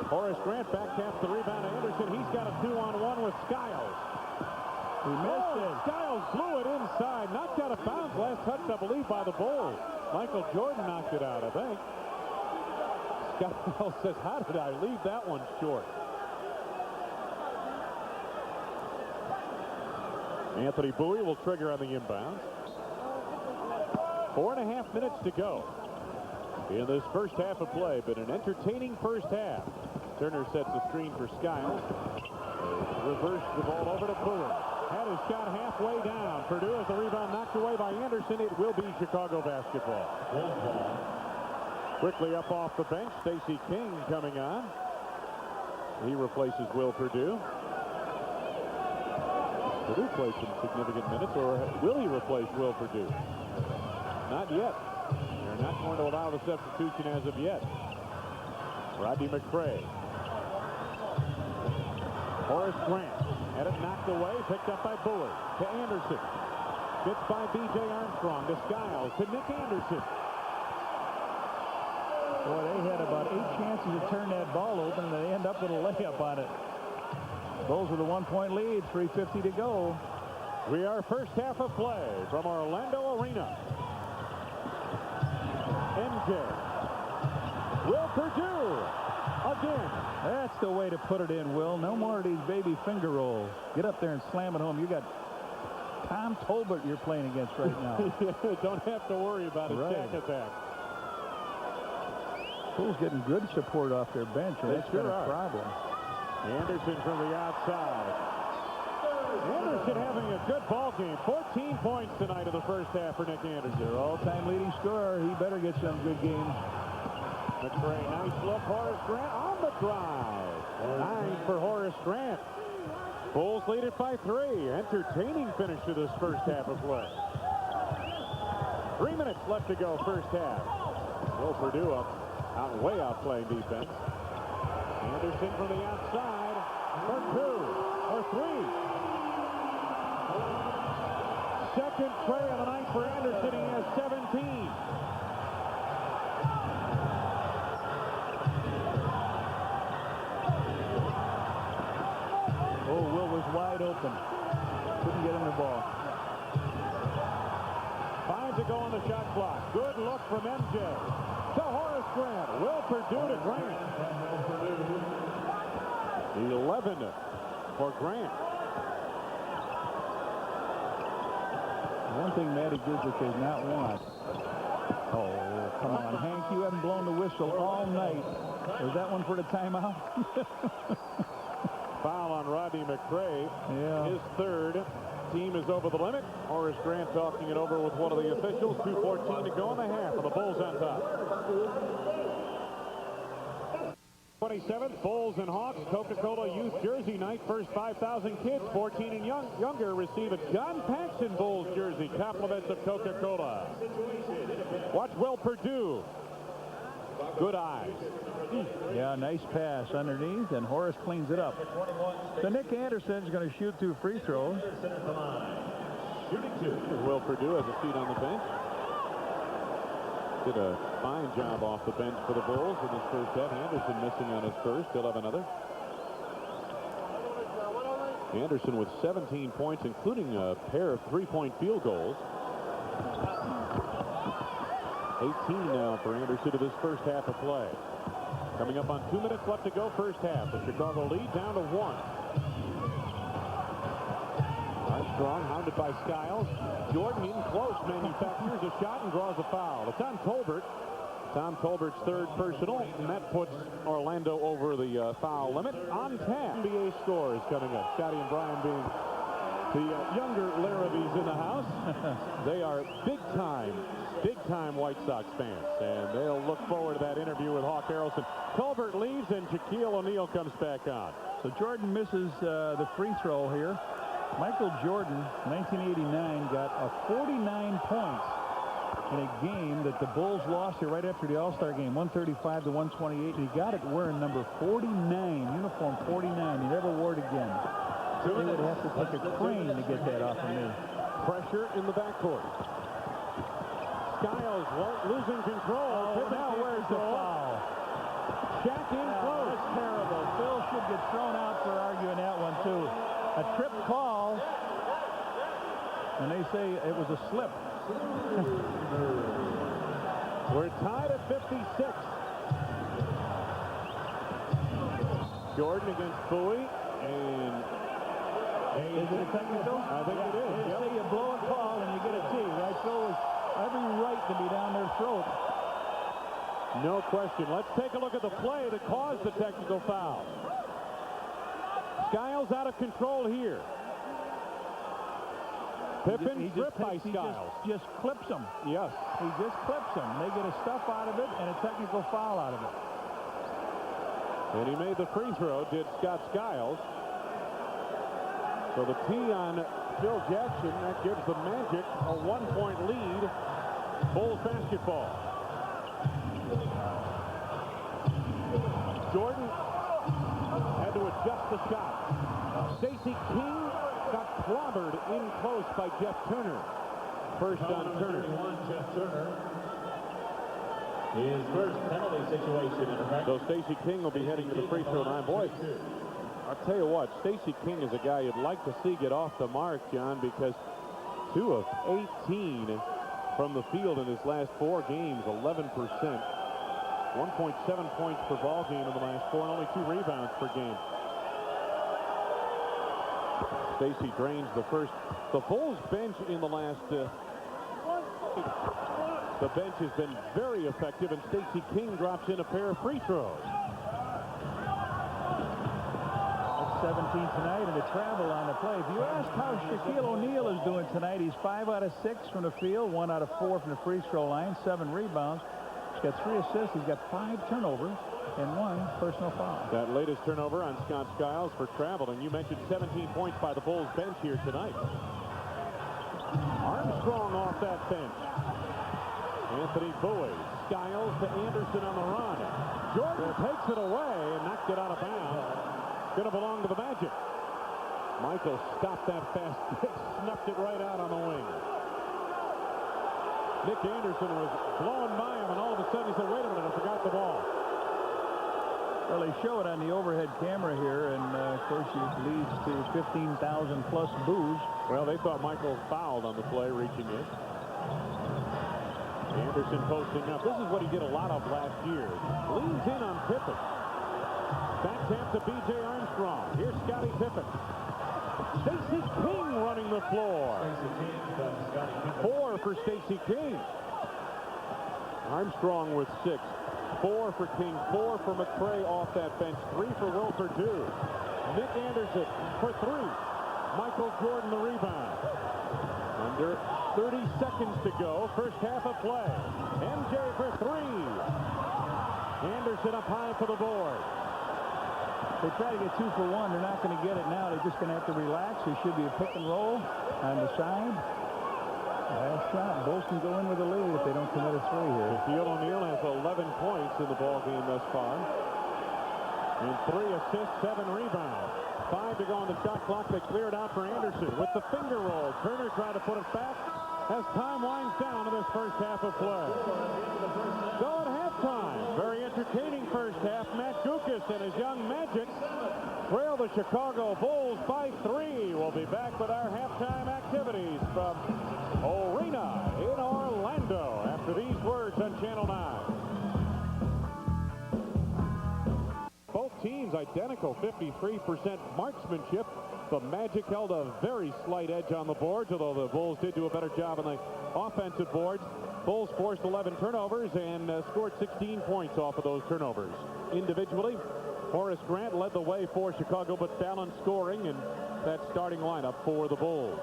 Horace Grant back taps the rebound to Anderson. He's got a 2-on-1 with Skiles. He missed it. Skiles blew it inside. Knocked out of bounds. Last touch, I believe, by the Bulls. Michael Jordan knocked it out, I think. Skiles says, how did I leave that one short? Anthony Bowie will trigger on the inbound. 4.5 minutes to go in this first half of play, but an entertaining first half. Turner sets the screen for Skiles. Reverse the ball over to Bowie. Had his shot halfway down. Perdue has the rebound knocked away by Anderson. It will be Chicago basketball. Quickly up off the bench, Stacey King coming on. He replaces Will Perdue. Perdue plays some significant minutes, or will he replace Will Perdue? Not yet. They're not going to allow the substitution as of yet. Rodney McCray. Horace Grant had it knocked away, picked up by Bowie. To Anderson. Gets by B.J. Armstrong. To Skiles. To Nick Anderson. Boy, they had about 8 chances to turn that ball open, and they end up with a layup on it. Bulls with a 1-point lead. 3:50 to go. We are first half of play from Orlando Arena. MJ. Will Perdue again. That's the way to put it in, Will. No more of these baby finger rolls. Get up there and slam it home. You got Tom Tolbert you're playing against right now. Don't have to worry about a Shaq attack. Bulls getting good support off their bench, and that's been a problem. Anderson from the outside. Anderson having a good ball game. 14 points tonight in the first half for Nick Anderson. Their all-time leading scorer. He better get some good games. McCray, nice look. Horace Grant on the drive. 9 for Horace Grant. Bulls lead it by 3. Entertaining finish to this first half of play. 3 minutes left to go, first half. Will Purdue way outplaying defense. Anderson from the outside for 2 or 3. Second tray of the night for Anderson. He has 17. Oh, Will was wide open. Couldn't get him the ball. 5 to go on the shot clock. Good look from MJ to Horace Grant. Will Purdue to Grant. 11 for Grant. One thing Matty Gizzard does not want. Oh, come on, Hank. You haven't blown the whistle all night. Was that one for the timeout? Foul on Rodney McCray. Yeah. His third. Team is over the limit. Horace Grant talking it over with one of the officials. 2:14 to go in the half, and the Bulls on top. 27th, Bulls and Hawks, Coca-Cola Youth Jersey Night. First 5,000 kids, 14 and younger, receive a John Paxson Bulls jersey. Compliments of Coca-Cola. Watch Will Purdue. Good eyes. Yeah, nice pass underneath, and Horace cleans it up. So Nick Anderson's going to shoot 2 free throws. Will Purdue has a seat on the bench. Did a fine job off the bench for the Bulls in his first half. Anderson missing on his first. He'll have another. Anderson with 17 points, including a pair of 3-point field goals. 18 now for Anderson to this first half of play. Coming up on 2 minutes left to go, first half. The Chicago lead down to 1. Armstrong hounded by Skiles. Jordan in close, manufactures a shot and draws a foul. It's on Tolbert. Tom Tolbert's third personal, and that puts Orlando over the foul limit. On tap, NBA scores coming up. Scotty and Brian being the younger Larrabees in the house. They are big time White Sox fans, and they'll look forward to that interview with Hawk Harrelson. Tolbert leaves, and Shaquille O'Neal comes back on. So Jordan misses the free throw here. Michael Jordan, 1989, got 49 points in a game that the Bulls lost here right after the All-Star game, 135 to 128. He got it wearing number 49, uniform 49. He never wore it again. They would have to take a crane to get that off of me. Pressure in the backcourt. Skiles losing control. Oh, now where's the foul? Shaq in close. That's terrible. Phil should get thrown out for arguing that one, too. A trip call, and they say it was a slip. We're tied at 56. Jordan against Bowie, and is it a technical? I think it is. They say you blow a call and you get a T, right? Phil has every right to be down their throat. No question. Let's take a look at the play that caused the technical foul. Skiles out of control here. Pippen stripped by Skiles. He just clips him. Yes. He just clips him. They get a stuff out of it and a technical foul out of it. And he made the free throw, did Scott Skiles. So the T on Phil Jackson, that gives the Magic a 1-point lead. Bulls basketball. Jordan had to adjust the shot. Stacey King got clobbered in close by Jeff Turner. First on Turner. Jeff Turner. His first penalty situation in effect. So Stacey King will be heading to the free throw line. Boy, I'll tell you what, Stacey King is a guy you'd like to see get off the mark, John, because 2 of 18 from the field in his last 4 games, 11%. 1.7 points per ball game in the last 4, and only 2 rebounds per game. Stacey drains the first. The Bulls bench in the last. The bench has been very effective, and Stacey King drops in a pair of free throws. 17 tonight, and a travel on the play. If you ask how Shaquille O'Neal is doing tonight, he's 5 out of 6 from the field, 1 out of 4 from the free throw line, 7 rebounds. He's got 3 assists. He's got 5 turnovers and 1 personal foul. That latest turnover on Scott Skiles for travel, and you mentioned 17 points by the Bulls bench here tonight. Armstrong off that bench. Anthony Bowie skiles to Anderson on the run. Jordan takes it away and knocked it out of bounds. Going to belong to the Magic. Michael stopped that fast pitch, snuffed it right out on the wing. Nick Anderson was blowing by him, and all of a sudden he said, wait a minute, I forgot the ball. Well, they show it on the overhead camera here, and of course it leads to 15,000 plus boos. Well, they thought Michael fouled on the play, reaching in. Anderson posting up. This is what he did a lot of last year. Leans in on Pippen. Back tap to B.J. Armstrong. Here's Scottie Pippen. Stacey King running the floor. 4 for Stacey King. Armstrong with 6. 4 for King. 4 for McCray off that bench. 3 for Wilford Dew. Nick Anderson for 3. Michael Jordan the rebound. Under 30 seconds to go. First half of play. MJ for 3. Anderson up high for the board. They try to get 2 for 1. They're not going to get it now. They're just going to have to relax. There should be a pick and roll on the side. Last shot. Bulls can go in with a lead if they don't commit a 3 here. Shaquille O'Neal has 11 points in the ball game thus far. And 3 assists, 7 rebounds. 5 to go on the shot clock. They clear it out for Anderson with the finger roll. Turner trying to put it back as time winds down to this first half of play. So at halftime, very entertaining first half. Matt Gukas and his young Magic trail the Chicago Bulls by 3. We'll be back with our halftime activities from Arena in Orlando after these words on Channel 9. Both teams identical, 53% marksmanship. The Magic held a very slight edge on the boards, although the Bulls did do a better job on the offensive boards. Bulls forced 11 turnovers and scored 16 points off of those turnovers. Individually, Horace Grant led the way for Chicago, but balanced scoring in that starting lineup for the Bulls.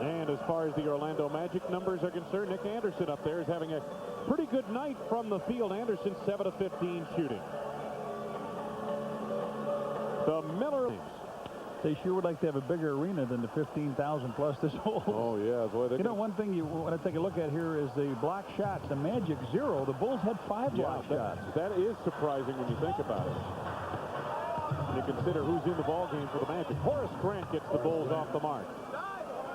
And as far as the Orlando Magic numbers are concerned, Nick Anderson up there is having a pretty good night from the field. Anderson 7 of 15 shooting. The Miller. They sure would like to have a bigger arena than the 15,000 plus this whole. Oh, yeah. Boy, you know, one thing you want to take a look at here is the block shots. The Magic 0. The Bulls had 5 block shots. That is surprising when you think about it. You consider who's in the ball game for the Magic. Horace Grant gets the Bulls off the mark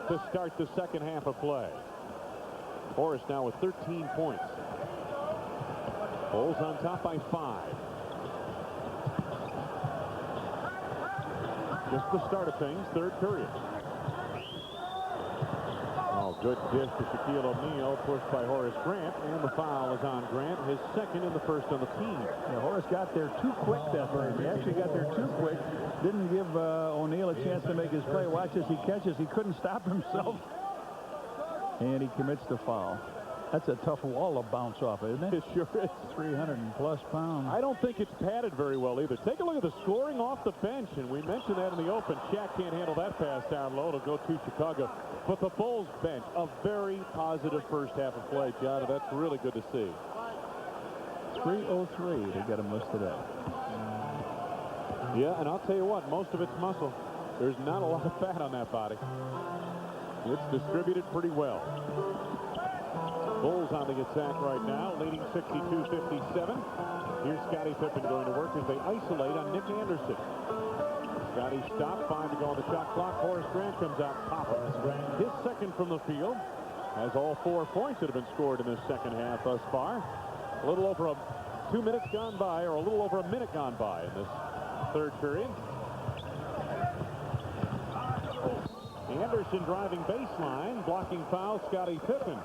to start the second half of play. Horace now with 13 points. Bulls on top by 5. Just the start of things, third period. Oh, good dish to Shaquille O'Neal, pushed by Horace Grant, and the foul is on Grant, his second and the first on the team. Yeah, Horace got there too quick that time. He actually got there too quick. Didn't give O'Neal a chance to make his play. Watch as he catches. He couldn't stop himself. And he commits the foul. That's a tough wall to bounce off, isn't it? It sure is. 300+ pounds. I don't think it's padded very well either. Take a look at the scoring off the bench, and we mentioned that in the open. Shaq can't handle that pass down low. It'll go to Chicago. But the Bulls bench, a very positive first half of play, John, and that's really good to see. 303, they got him listed up. Yeah, and I'll tell you what, most of it's muscle. There's not a lot of fat on that body. It's distributed pretty well. Bulls on the attack right now, leading 62-57. Here's Scottie Pippen going to work as they isolate on Nick Anderson. Scottie stopped, 5 to go on the shot clock. Horace Grant comes out popping. His second from the field. Has all 4 points that have been scored in this second half thus far. A little over 2 minutes gone by, or a little over a minute gone by in this third period. Anderson driving baseline, blocking foul, Scottie Pippen.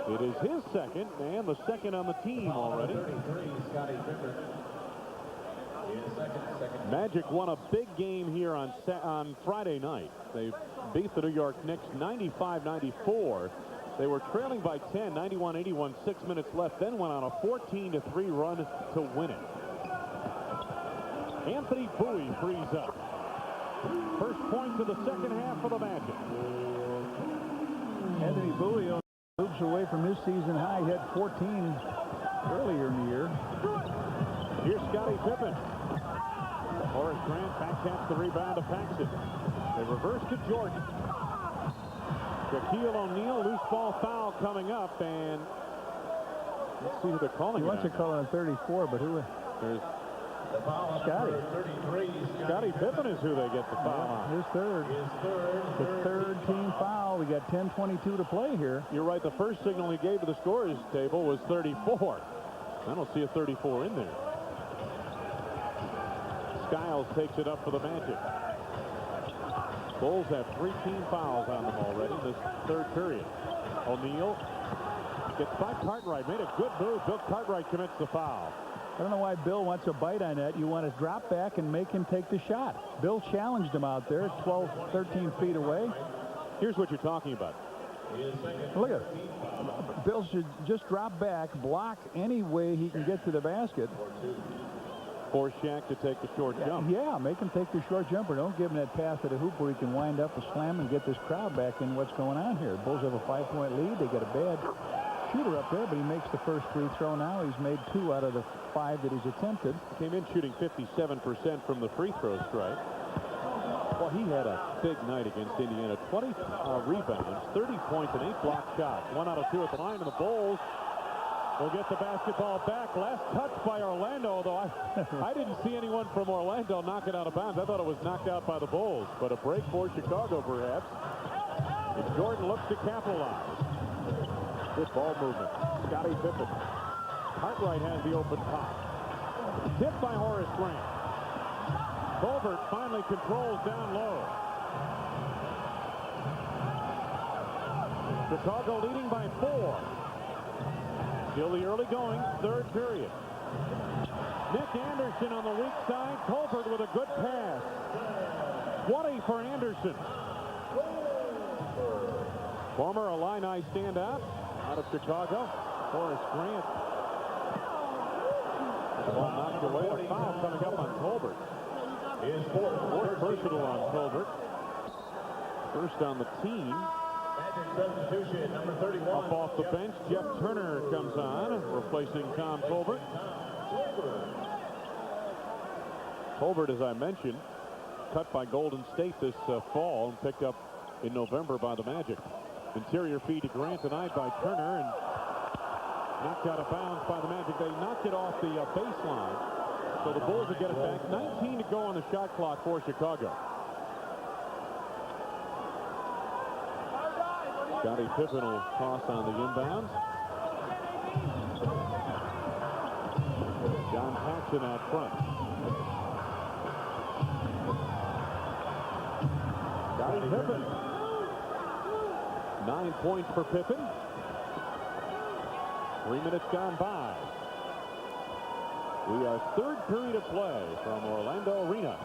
It is his second, and the second on the team already. Magic won a big game here on Friday night. They beat the New York Knicks 95-94. They were trailing by 10, 91-81, 6 minutes left, then went on a 14-3 run to win it. Anthony Bowie frees up. First points of the second half for the Magic. Anthony Bowie moves away from his season high. He had 14 earlier in the year. Here's Scottie Pippen. Horace Grant back taps the rebound to Paxson. They reverse to Jordan. Shaquille O'Neal, loose ball foul coming up, and Let's see who they're calling. He wants to call on 34, but who? There's Scotty. 33. Scotty Pippen is who they get the foul on. His third. The third team foul. We got 10:22 to play here. You're right. The first signal he gave to the scorers table was 34. I don't see a 34 in there. Skiles takes it up for the Magic. Bulls have 3 team fouls on them already in this third period. O'Neal gets by Cartwright. Made a good move. Bill Cartwright commits the foul. I don't know why Bill wants a bite on that. You want to drop back and make him take the shot. Bill challenged him out there 12, 13 feet away. Here's what you're talking about. Look at it. Bill should just drop back, block any way he can get to the basket. Force Shaq to take the short jump. Yeah, make him take the short jumper. Don't give him that pass at the hoop where he can wind up a slam and get this crowd back in what's going on here. Bulls have a 5-point lead. They got a bad shooter up there, but he makes the first free throw now. He's made 2 out of the 5 that he's attempted. Came in shooting 57% from the free throw strike. Well, he had a big night against Indiana. 20 rebounds, 30 points, and 8 block shots. 1 out of 2 at the line, and the Bulls will get the basketball back. Last touch by Orlando, though I didn't see anyone from Orlando knock it out of bounds. I thought it was knocked out by the Bulls, but a break for Chicago, perhaps. And Jordan looks to capitalize. Good ball movement. Scottie Pippen. Cartwright has the open top. Tipped by Horace Grant. Colbert finally controls down low. Chicago leading by 4. Still the early going, third period. Nick Anderson on the weak side. Colbert with a good pass. 20 for Anderson. Former Illini standout out of Chicago. Horace Grant. The ball knocked away. A foul coming up on Colbert. Fourth personal on Colbert. First on the team. Magic substitution, number 31. Up off the bench, Jeff Turner comes on, replacing Tom Colbert. Colbert, as I mentioned, cut by Golden State this fall and picked up in November by the Magic. Interior feed to Grant tonight by Turner and knocked out of bounds by the Magic. They knocked it off the baseline. So the Bulls will get it back. 19 to go on the shot clock for Chicago. Scottie Pippen will toss on the inbounds. John Paxson out front. Scottie Pippen. 9 points for Pippen. 3 minutes gone by. We are third period of play from Orlando Arena.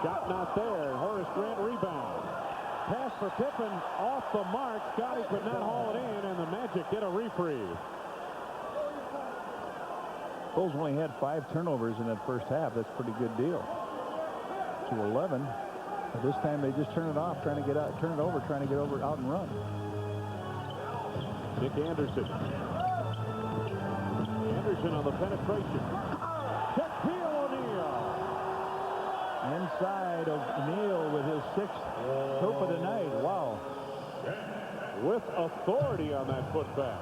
Shot not there. Horace Grant rebound. Pass for Pippen off the mark. Scottie could not haul it in, and the Magic get a reprieve. Bulls only had 5 turnovers in that first half. That's a pretty good deal. To 11. But this time they just turn it off, trying to get out, turn it over, trying to get over out and run. Nick Anderson. Anderson on the penetration. Shaquille O'Neal. Inside of O'Neal with his 6th hoop of the night. Wow. With authority on that putback.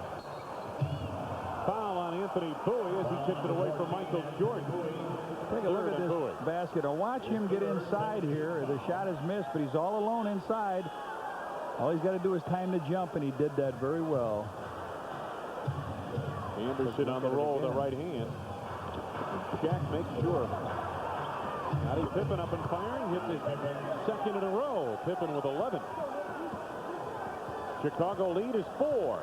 Foul on Anthony Bowie as he tipped it away from Michael Jordan. Take a look at this Bowie. basket. Now watch him get inside here. The shot is missed, but he's all alone inside. All he's got to do is time the jump, and he did that very well. Anderson on the roll with the right hand. Shaq makes sure. Scottie Pippen up and firing. Hit his second in a row. Pippen with 11. Chicago lead is 4.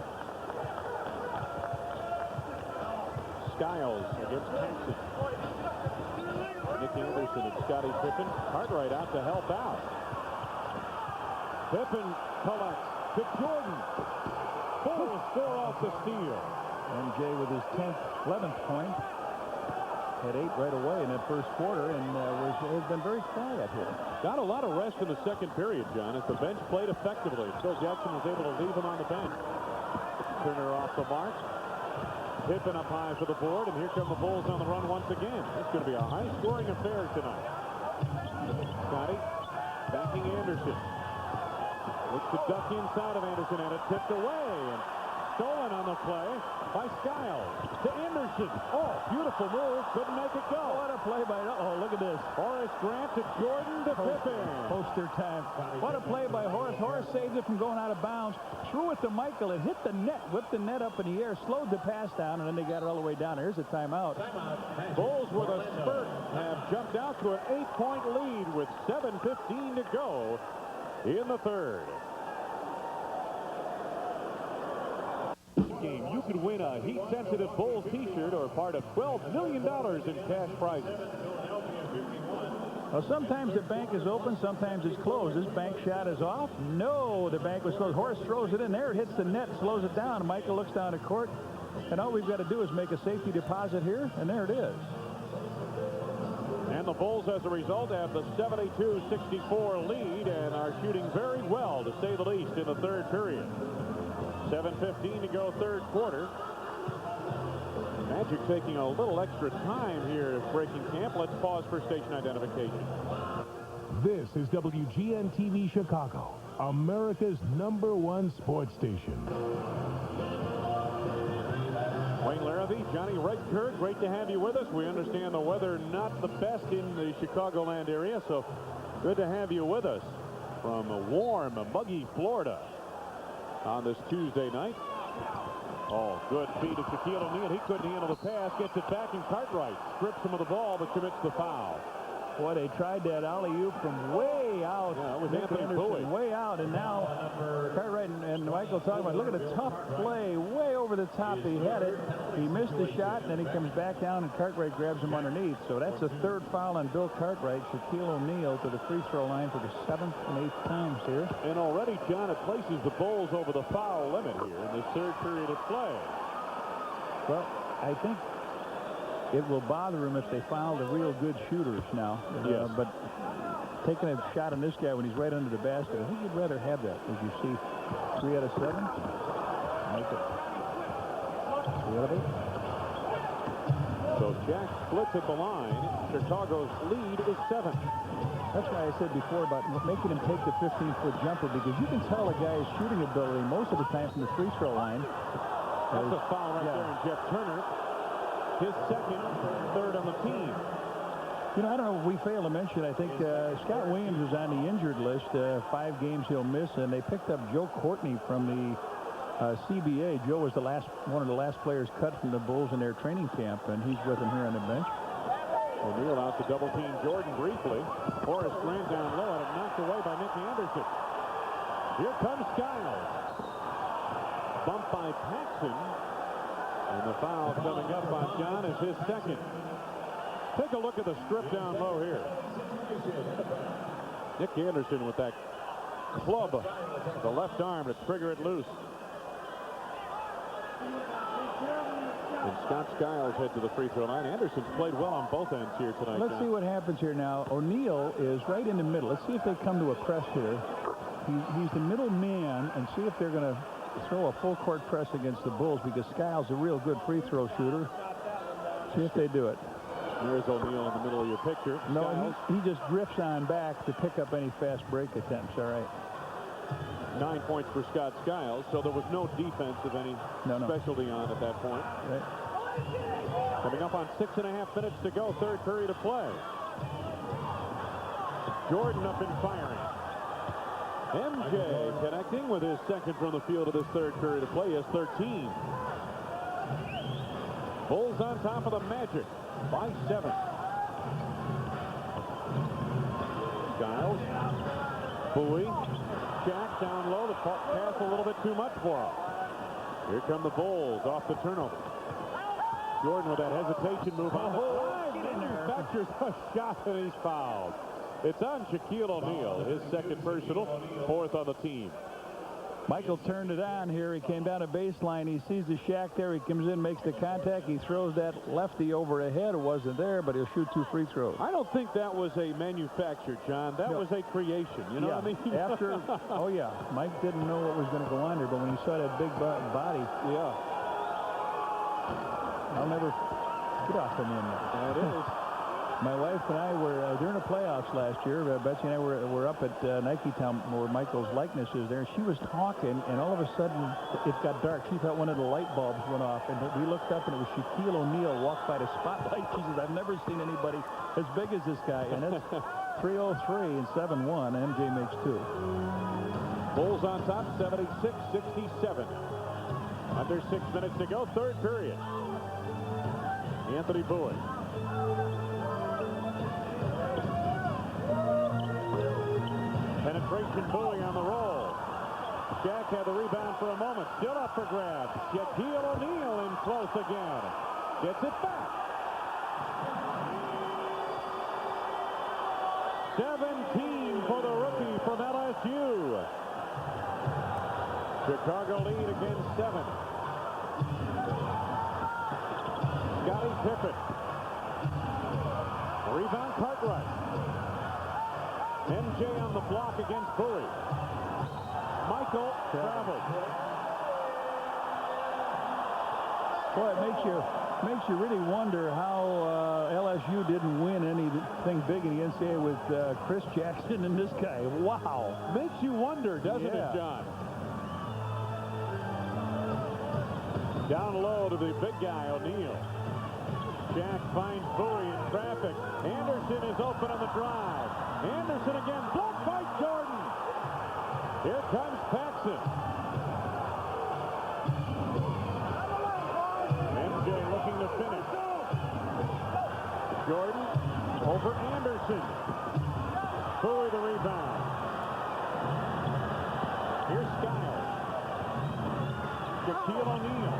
Skiles against Paxson. Nick Anderson and Scottie Pippen. Cartwright out to help out. Pippen collects to Jordan. Bulls score off the steal. MJ with his 10th, 11th point. Had 8 right away in that first quarter, and has been very quiet here. Got a lot of rest in the second period, John, as the bench played effectively. Phil Jackson was able to leave him on the bench. Turner off the mark. Pippen up high for the board, and here come the Bulls on the run once again. It's going to be a high-scoring affair tonight. Scottie backing Anderson. Looks to duck inside of Anderson, and it tipped away. And stolen on the play by Skiles to Anderson. Oh, beautiful move. Couldn't make it go. What a play by, look at this. Horace Grant to Jordan to Pippen. Poster time. What a play by Horace. Horace saved it from going out of bounds. Threw it to Michael. It hit the net. Whipped the net up in the air. Slowed the pass down, and then they got it all the way down. Here's a timeout. Bulls with a spurt have jumped out to an 8-point lead with 7:15 to go in the third. Game, you could win a heat-sensitive Bulls t-shirt or part of $12 million in cash prizes. Well, sometimes the bank is open, sometimes it's closed. This bank shot is off. No, the bank was closed. Horace throws it in there. It hits the net, slows it down. Michael looks down at court, and all we've got to do is make a safety deposit here, and there it is. And the Bulls, as a result, have the 72-64 lead and are shooting very well, to say the least, in the third period. 7:15 to go, third quarter. Magic taking a little extra time here breaking camp. Let's pause for station identification. This is WGN-TV Chicago, America's #1 sports station. Wayne Larrabee, Johnny Redkirk, great to have you with us. We understand the weather not the best in the Chicagoland area, so good to have you with us from warm, muggy Florida on this Tuesday night. Oh, good feed to Shaquille O'Neal. He couldn't handle the pass. Gets it back, and Cartwright strips him of the ball, but commits the foul. Boy, they tried that alley-oop from way out. Yeah, it was Nick Anthony Anderson, Bowie. way out, and now Cartwright and Michael talking about, look at a tough play, way over the top. He had it. He missed the shot, and then he comes back down, and Cartwright grabs him underneath. So that's a third foul on Bill Cartwright. Shaquille O'Neal to the free throw line for the 7th and 8th times here. And already, John, it places the Bulls over the foul limit here in this third period of play. Well, I think it will bother him if they foul the real good shooters now. Yes. But taking a shot on this guy when he's right under the basket, I think you'd rather have that. As you see, 3 out of 7. Make it 3 out of 8. So Jack splits at the line. Chicago's lead is 7. That's why I said before about making him take the 15-foot jumper, because you can tell a guy's shooting ability most of the time from the free throw line. That's a foul right there in Jeff Turner. His second, third on the team. You know, I don't know if we failed to mention, I think Scott Williams is on the injured list. 5 games he'll miss, and they picked up Joe Courtney from the CBA. Joe was one of the last players cut from the Bulls in their training camp, and he's with them here on the bench. O'Neal out to double team Jordan briefly. Horace Grant down low, and it knocked away by Nick Anderson. Here comes Skiles. Bumped by Paxson. And the foul coming up on John is his second. Take a look at the strip down low here. Nick Anderson with that club, the left arm to trigger it loose. And Scott Skiles head to the free throw line. Anderson's played well on both ends here tonight. Let's see what happens here now. O'Neal is right in the middle. Let's see if they come to a press here. He's the middle man, and see if they're going to throw a full court press against the Bulls, because Skiles is a real good free throw shooter. See if they do it. There's O'Neal in the middle of your picture. No, he just drifts on back to pick up any fast break attempts. All right. 9 points for Scott Skiles, so there was no defense of any specialty on at that point. Right. Coming up on 6.5 minutes to go, third period of play. Jordan up and firing. MJ connecting with his second from the field of this third period of play. He has 13. Bulls on top of the Magic by 7. Skiles, Bowie, Shaq down low. The pass a little bit too much for him. Here come the Bulls off the turnover. Jordan with that hesitation move on the line. Manufactures a shot, and he's fouled. It's on Shaquille O'Neal, his second personal, 4th on the team. Michael turned it on here. He came down a baseline. He sees the Shaq there. He comes in, makes the contact. He throws that lefty over ahead. It wasn't there, but he'll shoot 2 free throws. I don't think that was a manufacture, John. That was a creation. You know what I mean? After, oh, yeah. Mike didn't know what was going to go on there, but when he saw that big body. Yeah. I'll never get off him in there. That is. My wife and I were during the playoffs last year. Betsy and I were up at Nike Town where Michael's likeness is there. She was talking, and all of a sudden it got dark. She thought one of the light bulbs went off, and we looked up, and it was Shaquille O'Neal walked by the spotlight. She says, "I've never seen anybody as big as this guy." And it's 3:03 and 7-1. MJ makes 2. Bulls on top, 76-67. Under 6 minutes to go, third period. Anthony Bowie. Penetration, Bowie on the roll. Shaq had the rebound for a moment. Still up for grabs. Shaquille O'Neal in close again. Gets it back. 17 for the rookie from LSU. Chicago lead again 7. Scottie Pippen. Rebound, Cartwright. MJ on the block against Bowie. Michael traveled. Boy, it makes you really wonder how LSU didn't win anything big in the NCAA with Chris Jackson and this guy. Wow. Makes you wonder, doesn't it, John? Down low to the big guy, O'Neal. Shaq finds Bowie in traffic. Anderson is open on the drive. Anderson again, blocked by Jordan. Here comes Paxson. MJ looking to finish. Jordan over Anderson. Bowie the rebound. Here's Skiles. Shaquille O'Neal.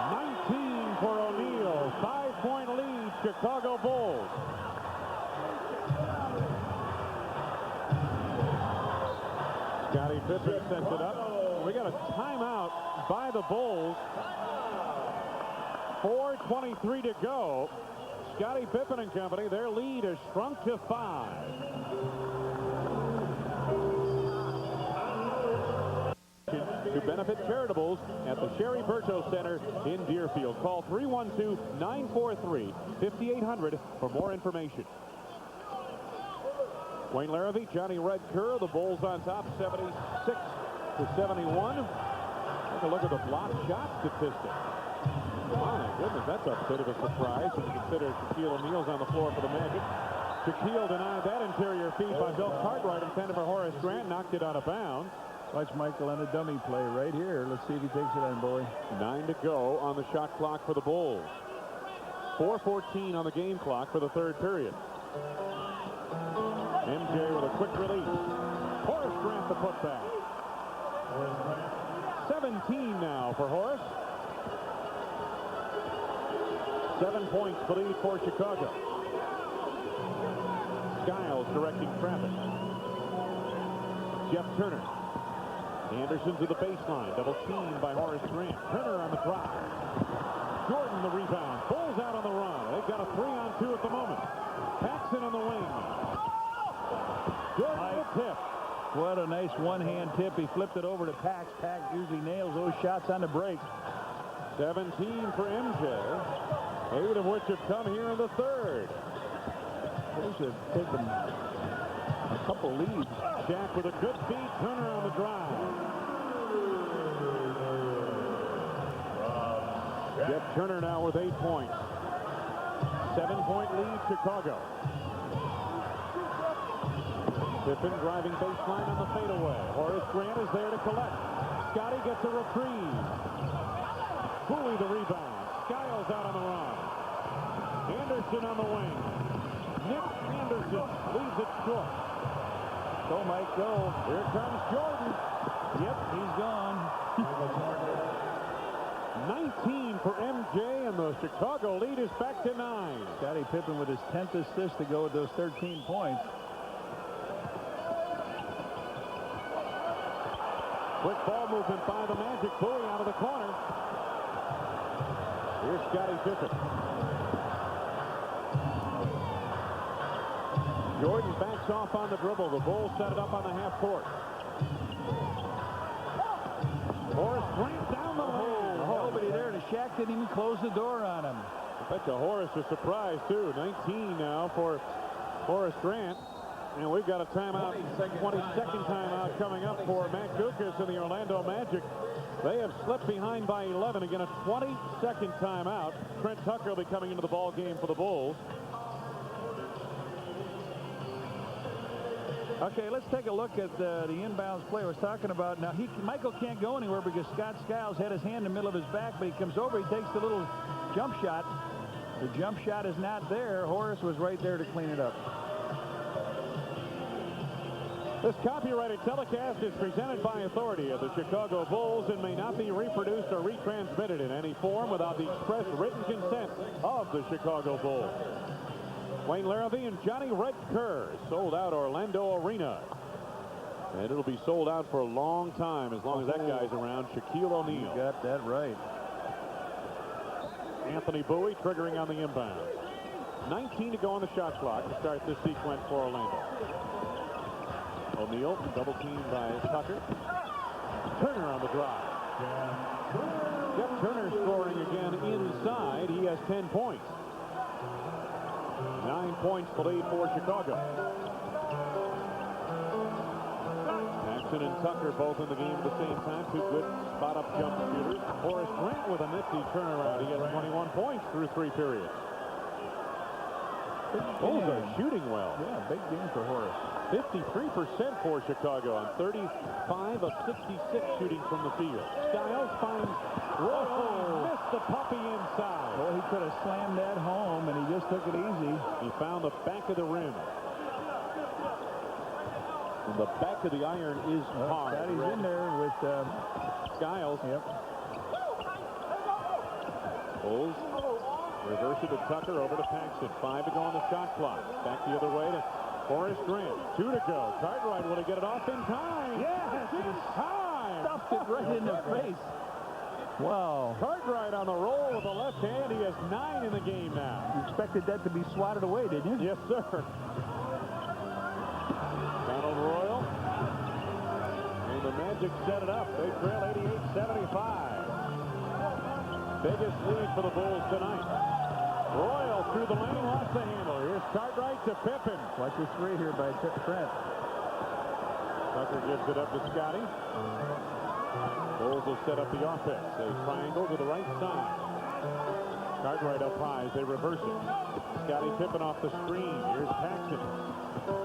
19 for O'Neal. 5-point lead, Chicago Bulls. Scottie Pippen sets it up. We got a timeout by the Bulls. 4:23 to go. Scottie Pippen and company, their lead has shrunk to 5. To benefit charitables at the Sherry Berto Center in Deerfield. Call 312-943-5800 for more information. Wayne Larrivee, Johnny Red Kerr, the Bulls on top, 76-71. Take a look at the block shot statistic. My goodness, that's a bit of a surprise when you consider Shaquille O'Neal's on the floor for the Magic. Shaquille denied that interior feed by Bill Cartwright, intended for Horace Grant, knocked it out of bounds. Watch Michael on a dummy play right here. Let's see if he takes it on, Bowie. 9 to go on the shot clock for the Bulls. 4:14 on the game clock for the third period. MJ with a quick release. Horace Grant the putback. 17 now for Horace. 7 points the lead for Chicago. Skiles directing traffic. Jeff Turner. Anderson to the baseline. Double team by Horace Grant. Turner on the drop. Jordan the rebound. Bulls out on the run. They've got a 3-on-2 at the moment. Paxson on the wing. Jordan the tip. What a nice one-hand tip. He flipped it over to Pax. Pax usually nails those shots on the break. 17 for MJ. 8 of which have come here in the third. Bulls have taken a couple leads. Shaq with a good feed. Turner on the drive. Jeff Turner now with 8 points. 7-point lead, Chicago. Pippen driving baseline on the fadeaway. Horace Grant is there to collect. Scottie gets a reprieve. Bowie the rebound. Skiles out on the run. Anderson on the wing. Nick Anderson leaves it short. Go, Mike, go. Here comes Jordan. Yep, he's gone. 19 for MJ, and the Chicago lead is back to 9. Scottie Pippen with his 10th assist to go with those 13 points. Quick ball movement by the Magic. Bowie out of the corner. Here's Scottie Pippen. Jordan backs off on the dribble. The Bulls set it up on the half court. Horace Grant down the lane. Nobody there to the Shaq didn't even close the door on him. I bet you Horace was surprised, too. 19 now for Horace Grant. And we've got a timeout, 22nd timeout coming up for Matt Gukas and the Orlando Magic. They have slipped behind by 11. Again, a 22nd timeout. Trent Tucker will be coming into the ball game for the Bulls. Okay, let's take a look at the inbounds play I was talking about. Now, Michael can't go anywhere because Scott Skiles had his hand in the middle of his back, but he comes over, he takes the little jump shot. The jump shot is not there. Horace was right there to clean it up. This copyrighted telecast is presented by authority of the Chicago Bulls and may not be reproduced or retransmitted in any form without the express written consent of the Chicago Bulls. Wayne Larrivee and Johnny Red Kerr sold out Orlando Arena. And it'll be sold out for a long time as long as that guy's around. Shaquille O'Neal. You got that right. Anthony Bowie triggering on the inbound. 19 to go on the shot clock to start this sequence for Orlando. O'Neal double teamed by Tucker. Turner on the drive. Jeff Turner scoring again inside. He has 10 points. 9 points the lead for Chicago. Paxson and Tucker both in the game at the same time. Two good spot-up jump shooters. Horace Grant with a nifty turnaround. He has 21 points through 3 periods. Bulls are shooting well. Yeah, big game for Horace. 53% for Chicago on 35 of 66 shooting from the field. Skiles finds Royal. Missed the puppy inside. Well, he could have slammed that home, and he just took it easy. He found the back of the rim. And the back of the iron is hard. He's in there with Skiles. Yep. Bulls reverse it to Tucker, over to Paxson. 5 to go on the shot clock. Back the other way to Horace Grant. 2 to go. Cartwright, will he get it off in time? Yes! In time! Stuffed it right in the face. Wow. Cartwright on the roll with the left hand. He has 9 in the game now. You expected that to be swatted away, didn't you? Yes, sir. Donald Royal. And the Magic set it up. They trail 88-75. Biggest lead for the Bulls tonight. Royal through the lane, lost the handle. Here's Cartwright to Pippen. Watch this 3 here by Trent. Tucker gives it up to Scotty. Bulls will set up the offense. A triangle to the right side. Cartwright up high as they reverse it. Scotty Pippen off the screen. Here's Paxson.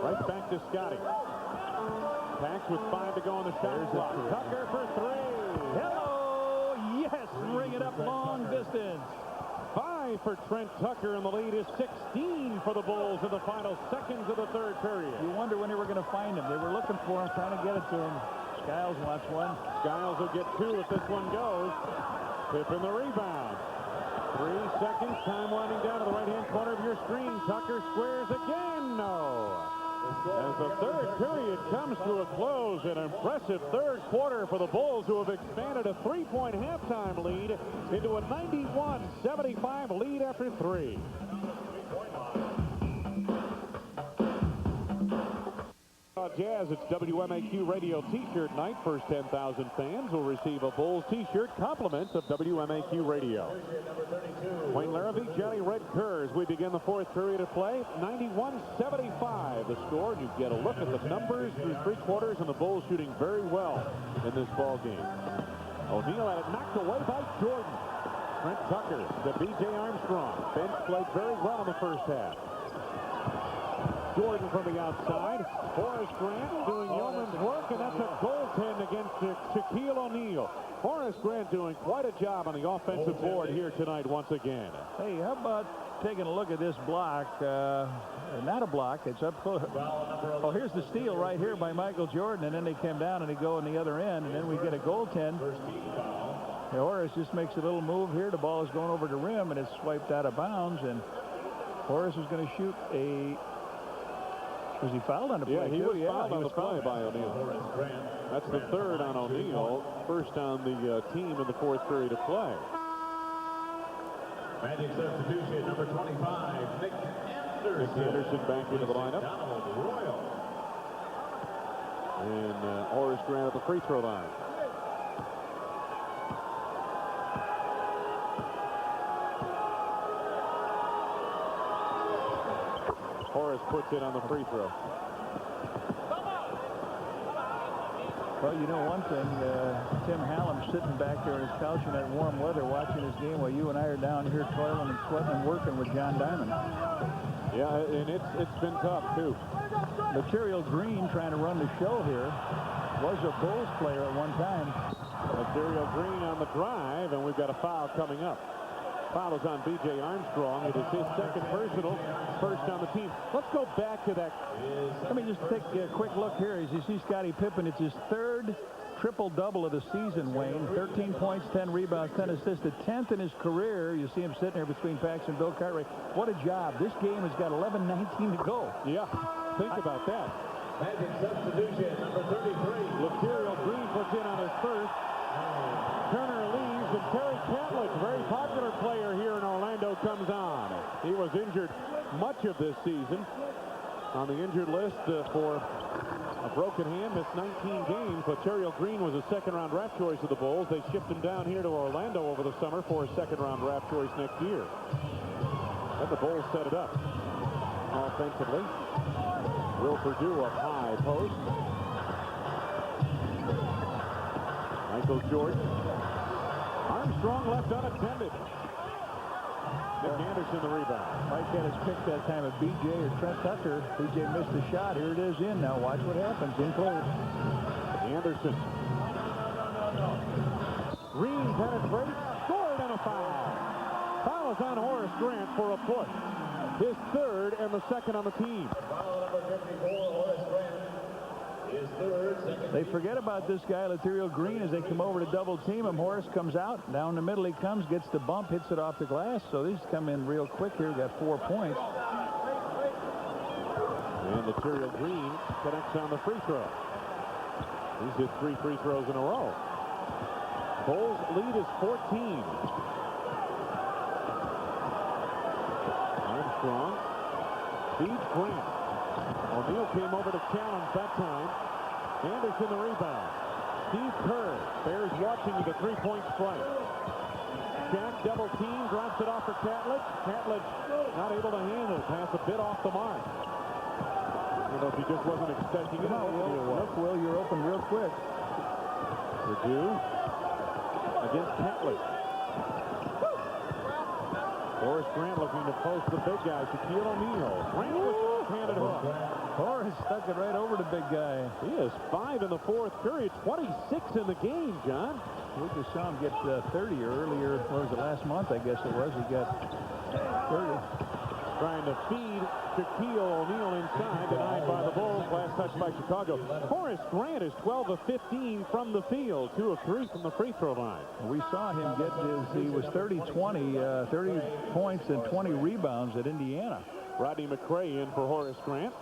Right back to Scotty. Pax with 5 to go on the shot clock. Tucker for 3. Hello! Yes! Ring it up long distance. 5 for Trent Tucker, and the lead is 16 for the Bulls in the final seconds of the third period. You wonder when they were going to find him. They were looking for him, trying to get it to him. Skiles wants one. Skiles will get 2 if this one goes. Pippen the rebound. 3 seconds. Time winding down to the right-hand corner of your screen. Tucker squares again. No. As the third period comes to a close, an impressive third quarter for the Bulls, who have expanded a 3-point halftime lead into a 91-75 lead after 3. Jazz, it's WMAQ radio t-shirt night. First 10,000 fans will receive a Bulls t-shirt, compliments of WMAQ radio. Wayne Larrivee, Johnny Red Kerr, as we begin the fourth period of play. 91-75 the score, and you get a look at the numbers through 3 quarters, and the Bulls shooting very well in this ball game. O'Neal had it knocked away by Jordan. Trent Tucker to B.J. Armstrong. Bench played very well in the first half. Jordan from the outside. Horace Grant doing yeoman's work, and that's a goaltend against Shaquille O'Neal. Horace Grant doing quite a job on the offensive board here tonight once again. Hey, how about taking a look at this block? Not a block. It's up close. Oh, here's the steal right here by Michael Jordan, and then they come down and they go on the other end, and then we get a goaltend. Horace just makes a little move here. The ball is going over the rim, and it's swiped out of bounds, and Horace is going to shoot a... Was he fouled on the play? Yeah, he was fouled on the play by O'Neal. That's the third on O'Neal. First on the team in the fourth period of play. Magic substitution, number 25, Nick Anderson. Nick Anderson back into the lineup. And Horace Grant at the free throw line. puts it on the free throw. Well, you know one thing, Tim Hallam's sitting back there on his couch in that warm weather watching his game while you and I are down here toiling and sweating and working with John Diamond. Yeah, and it's been tough, too. Material Green trying to run the show here. Was a Bulls player at one time. Material Green on the drive, and we've got a foul coming up. Foul is on B.J. Armstrong. It is his second personal, first on the team. Let's go back to that. Let me just take a quick look here. As you see Scottie Pippen, it's his third triple-double of the season, Wayne. 13 points, 10 rebounds, 10 assists, the 10th in his career. You see him sitting there between Paxson and Bill Cartwright. What a job. This game has got 11-19 to go. Yeah, think about that. Magic substitution, number 33. Material Green puts in on his first. Turner leaves, and Terry Catlett, very popular player here in Orlando, comes on. He was injured much of this season. On the injured list for a broken hand, missed 19 games. Material Green was a second-round draft choice of the Bulls. They shipped him down here to Orlando over the summer for a second-round draft choice next year. And the Bulls set it up offensively. Will Perdue up high post. Michael Jordan. Armstrong left unattended. Nick Anderson the rebound. Mike had his pick that time of B.J. or Trent Tucker. B.J. missed the shot. Here it is in now. Watch what happens. In close. Anderson. Green penetrates. Scored and a foul. Foul is on Horace Grant for a push. His third and the second on the team. Foul number 54, Horace Grant. His third, second. They forget about this guy, Material Green, as they come over to double team him. Horace comes out. Down the middle he comes, gets the bump, hits it off the glass. So these come in real quick here. Got 4 points. And Material Green connects on the free throw. He's hit 3 free throws in a row. Bulls lead is 14. Armstrong feeds Grant. O'Neal came over to challenge that time. Anderson the rebound. Steve Kerr. Bears watching with a 3-point strike. Shaq double team, drops it off for Catlett. Catlett not able to handle it. Pass a bit off the mark. I don't know if he just wasn't expecting it. Look, Will, you're open real quick. Perdue against Catlett. Horace Grant looking to post the big guy, Shaquille O'Neal. Grant with the left-handed hook. Horace stuck it right over the big guy. He is 5 in the fourth period, 26 in the game, John. We just saw him get 30 earlier. What was it, last month, I guess it was. He got 30. Trying to feed Shaquille O'Neal inside, denied by the Bulls. Last touch by Chicago. Horace Grant is 12 of 15 from the field, 2 of 3 from the free throw line. We saw him get he was 30-20, 30 points and 20 rebounds at Indiana. Rodney McRae in for Horace Grant.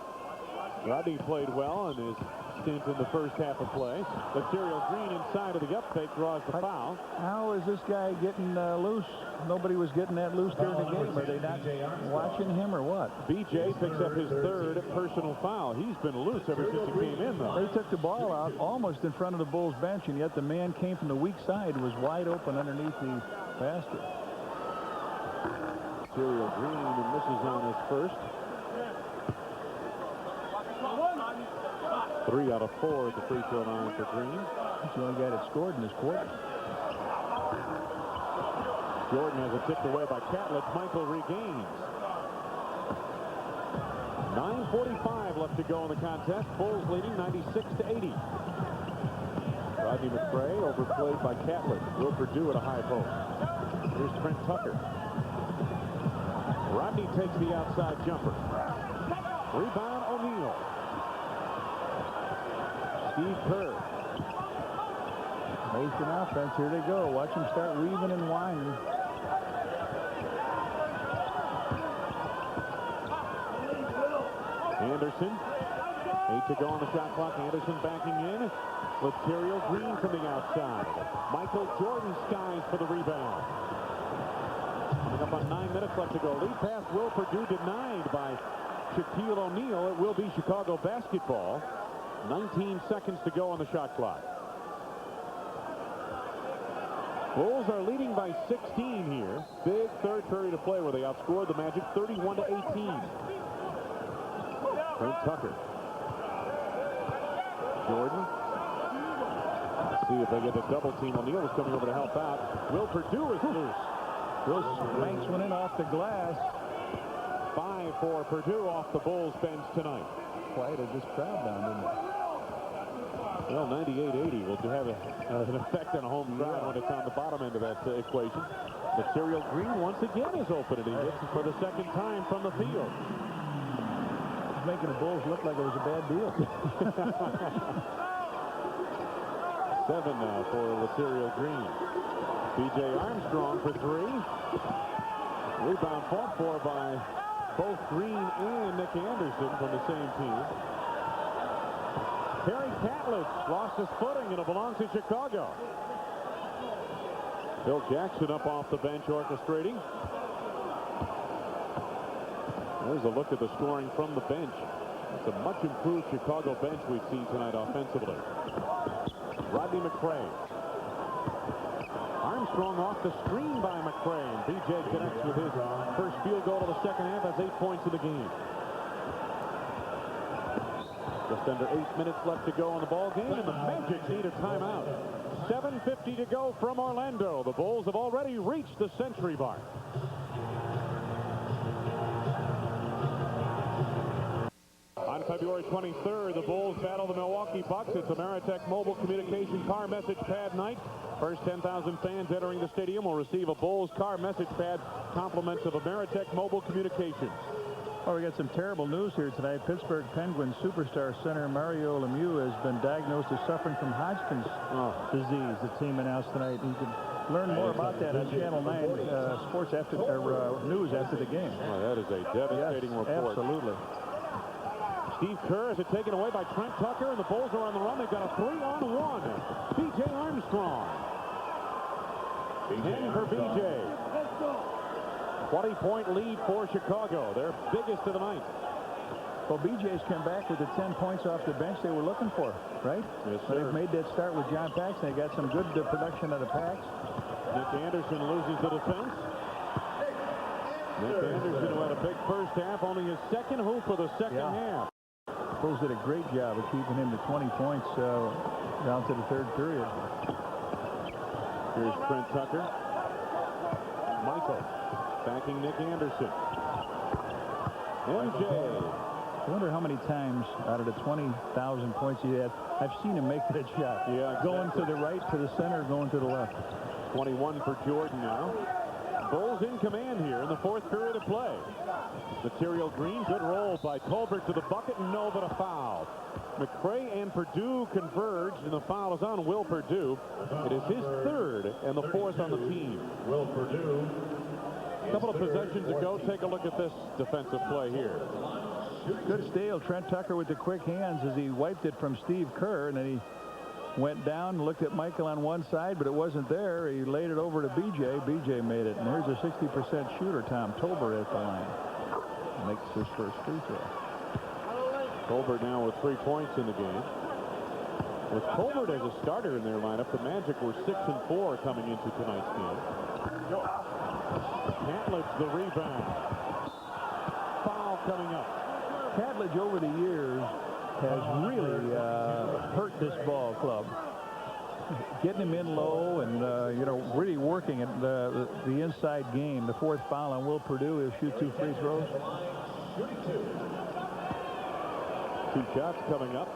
Rodney played well in his stint in the first half of play. Material Green inside of the up fake draws the foul. How is this guy getting loose? Nobody was getting that loose during the game. Are they not watching him or what? BJ picks up his third personal foul. He's been loose ever since he came in, though. They took the ball out almost in front of the Bulls bench, and yet the man came from the weak side, was wide open underneath the basket. Material Green misses on his first. 3 out of 4 at the free throw line for Green. He's the only guy that scored in this quarter. Jordan has it tipped away by Catlett. Michael regains. 9:45 left to go in the contest. Bulls leading 96-80. Rodney McRae overplayed by Catlett. Will Perdue at a high post. Here's Trent Tucker. Rodney takes the outside jumper. Rebound O'Neal. Steve Kerr. Nation offense. Here they go. Watch them start weaving and winding. Anderson. 8 to go on the shot clock. Anderson backing in. Material Green from the outside. Michael Jordan skies for the rebound. Coming up on 9 minutes left to go. Lead pass Will Perdue denied by Shaquille O'Neal. It will be Chicago basketball. 19 seconds to go on the shot clock. Bulls are leading by 16 here. Big third period of play where they outscored the Magic 31-18. Trent Tucker. Jordan. See if they get a double team. O'Neal is coming over to help out. Will Perdue is loose. Will Banks went in off the glass. 5 for Perdue off the Bulls bench tonight. Quiet as this crowd down, didn't it? Well, 98-80 will have an effect on a home crowd when it's on the bottom end of that equation. Material Green once again is open, and he hits it for the second time from the field. It's making the Bulls look like it was a bad deal. 7 now for Material Green. B.J. Armstrong for 3. Rebound fought for by both Green and Nick Anderson from the same team. Terry Catlett lost his footing, and it belongs to Chicago. Phil Jackson up off the bench orchestrating. There's a look at the scoring from the bench. It's a much improved Chicago bench we've seen tonight offensively. Rodney McCray. Armstrong off the screen by McCray, and B.J. connects with his first field goal of the second half. Has 8 points in the game. Just under 8 minutes left to go in the ball game, and the Magic need a timeout. 7:50 to go from Orlando. The Bulls have already reached the century mark. On February 23rd, the Bulls battle the Milwaukee Bucks. It's Ameritech Mobile Communication Car Message Pad night. First 10,000 fans entering the stadium will receive a Bulls car message pad, compliments of Ameritech Mobile Communications. Oh, we got some terrible news here tonight. Pittsburgh Penguins superstar center Mario Lemieux has been diagnosed as suffering from Hodgkin's disease. The team announced tonight. You can learn more about that on Channel 9 Sports after news after the game. Oh, that is a devastating report. Absolutely. Steve Kerr has it taken away by Trent Tucker, and the Bulls are on the run. They've got a 3-on-1. B.J. Armstrong. 10 for B.J. 20-point lead for Chicago. Their biggest of the night. Well, BJ's come back with the 10 points off the bench they were looking for, right? Yes, sir. They've made that start with John Paxson. They got some good production of the Pax. Nick Anderson loses the defense. Nick Anderson, who had a big first half, only his second hoop for the second half. Bulls did a great job of keeping him to 20 points down to the third period. Here's Trent Tucker. Michael backing Nick Anderson. MJ. I wonder how many times out of the 20,000 points he had, I've seen him make that shot. Yeah, exactly. Going to the right, to the center, going to the left. 21 for Jordan now. Bulls in command here in the fourth period of play. Material Green, good roll by Tolbert to the bucket, and no, but a foul. McCray and Perdue converged, and the foul is on Will Perdue. It is his third and the fourth on the team. Will Perdue. A couple of possessions ago, take a look at this defensive play here. Good steal. Trent Tucker with the quick hands as he wiped it from Steve Kerr, and then he went down, looked at Michael on one side, but it wasn't there. He laid it over to B.J. B.J. made it, and here's a 60% shooter, Tom Tolbert at the line. Makes his first free throw. Tolbert now with 3 points in the game. With Tolbert as a starter in their lineup, the Magic were 6-4 coming into tonight's game. Catledge the rebound. Foul coming up. Catledge over the years has really hurt this ball club. Getting him in low and, really working at the inside game. The fourth foul on Will Perdue. He'll shoot 2 free throws. 2 shots coming up.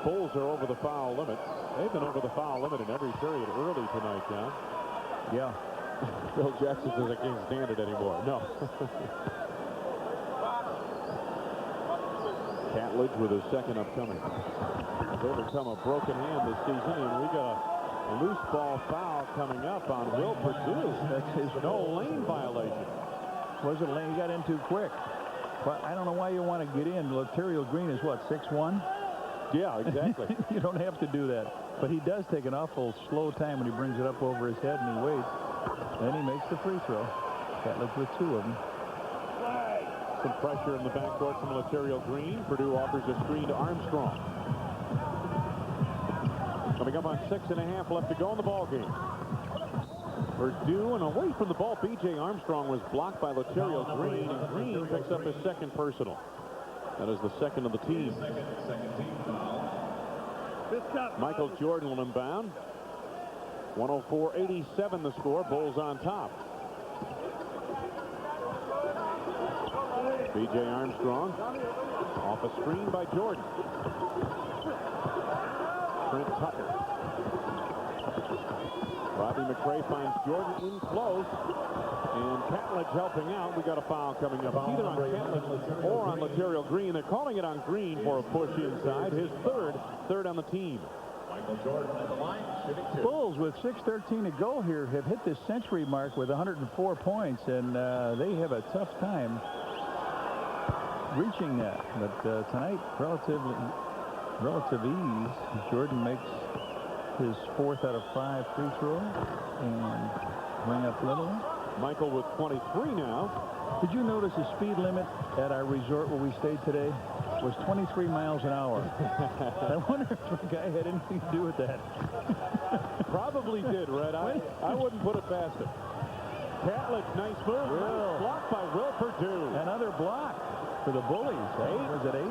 Bulls are over the foul limit. They've been over the foul limit in every period early tonight, John. Yeah. Phil Jackson says I can't stand it anymore. No. Catledge with his second upcoming. They've overcome a broken hand this season, and we got a loose ball foul coming up on Will Perdue. That's his no lane violation. Wasn't lane. He got in too quick. But I don't know why you want to get in. Material Green is what, 6'1"? Yeah, exactly. You don't have to do that. But he does take an awful slow time when he brings it up over his head and he waits. Then he makes the free throw. Catledge with 2 of them. Some pressure in the backcourt from Material Green. Perdue offers a screen to Armstrong. Coming up on 6.5 left to go in the ball game. Purdue, and away from the ball, B.J. Armstrong was blocked by Laterio Green, and Green picks up his second personal. That is the second of the team. Michael Jordan will inbound. 104-87 the score. Bulls on top. B.J. Armstrong off a screen by Jordan. Trent Tucker. Rodney McRae finds Jordan in close, and Catledge helping out. We got a foul coming up either on Catledge or on Laterio Green. They're calling it on Green for a push inside. His third on the team. Michael Jordan at the line, shooting 2. Bulls with 6:13 to go here have hit this century mark with 104 points, and they have a tough time reaching that. But tonight, relative ease. Jordan makes his 4th out of 5 free throw and bring up little. Michael with 23 now. Did you notice the speed limit at our resort where we stayed today was 23 miles an hour? I wonder if the guy had anything to do with that. Probably did, Red. I wouldn't put it past him. Catledge, nice move. Nice block by Will Purdue. Another block for the Bullies. 8? Was it 8?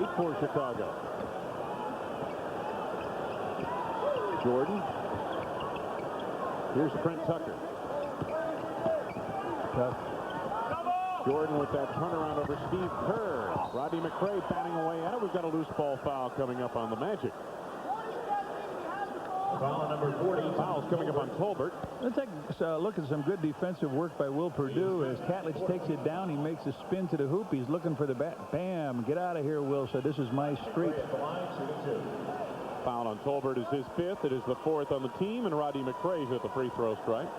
8 for Chicago. Jordan. Here's Trent Tucker. Jordan with that turnaround over Steve Kerr. Rodney McRae batting away at it. We've got a loose ball foul coming up on the Magic. Foul number 40. Fouls coming up on Tolbert. Let's take a look at some good defensive work by Will Purdue. As Catledge takes it down, he makes a spin to the hoop. He's looking for the bat. Bam! Get out of here, Will. So this is my street. At the line, shooting 2. Foul on Tolbert is his 5th. It is the 4th on the team, and Rodney McRae's at the free throw stripe.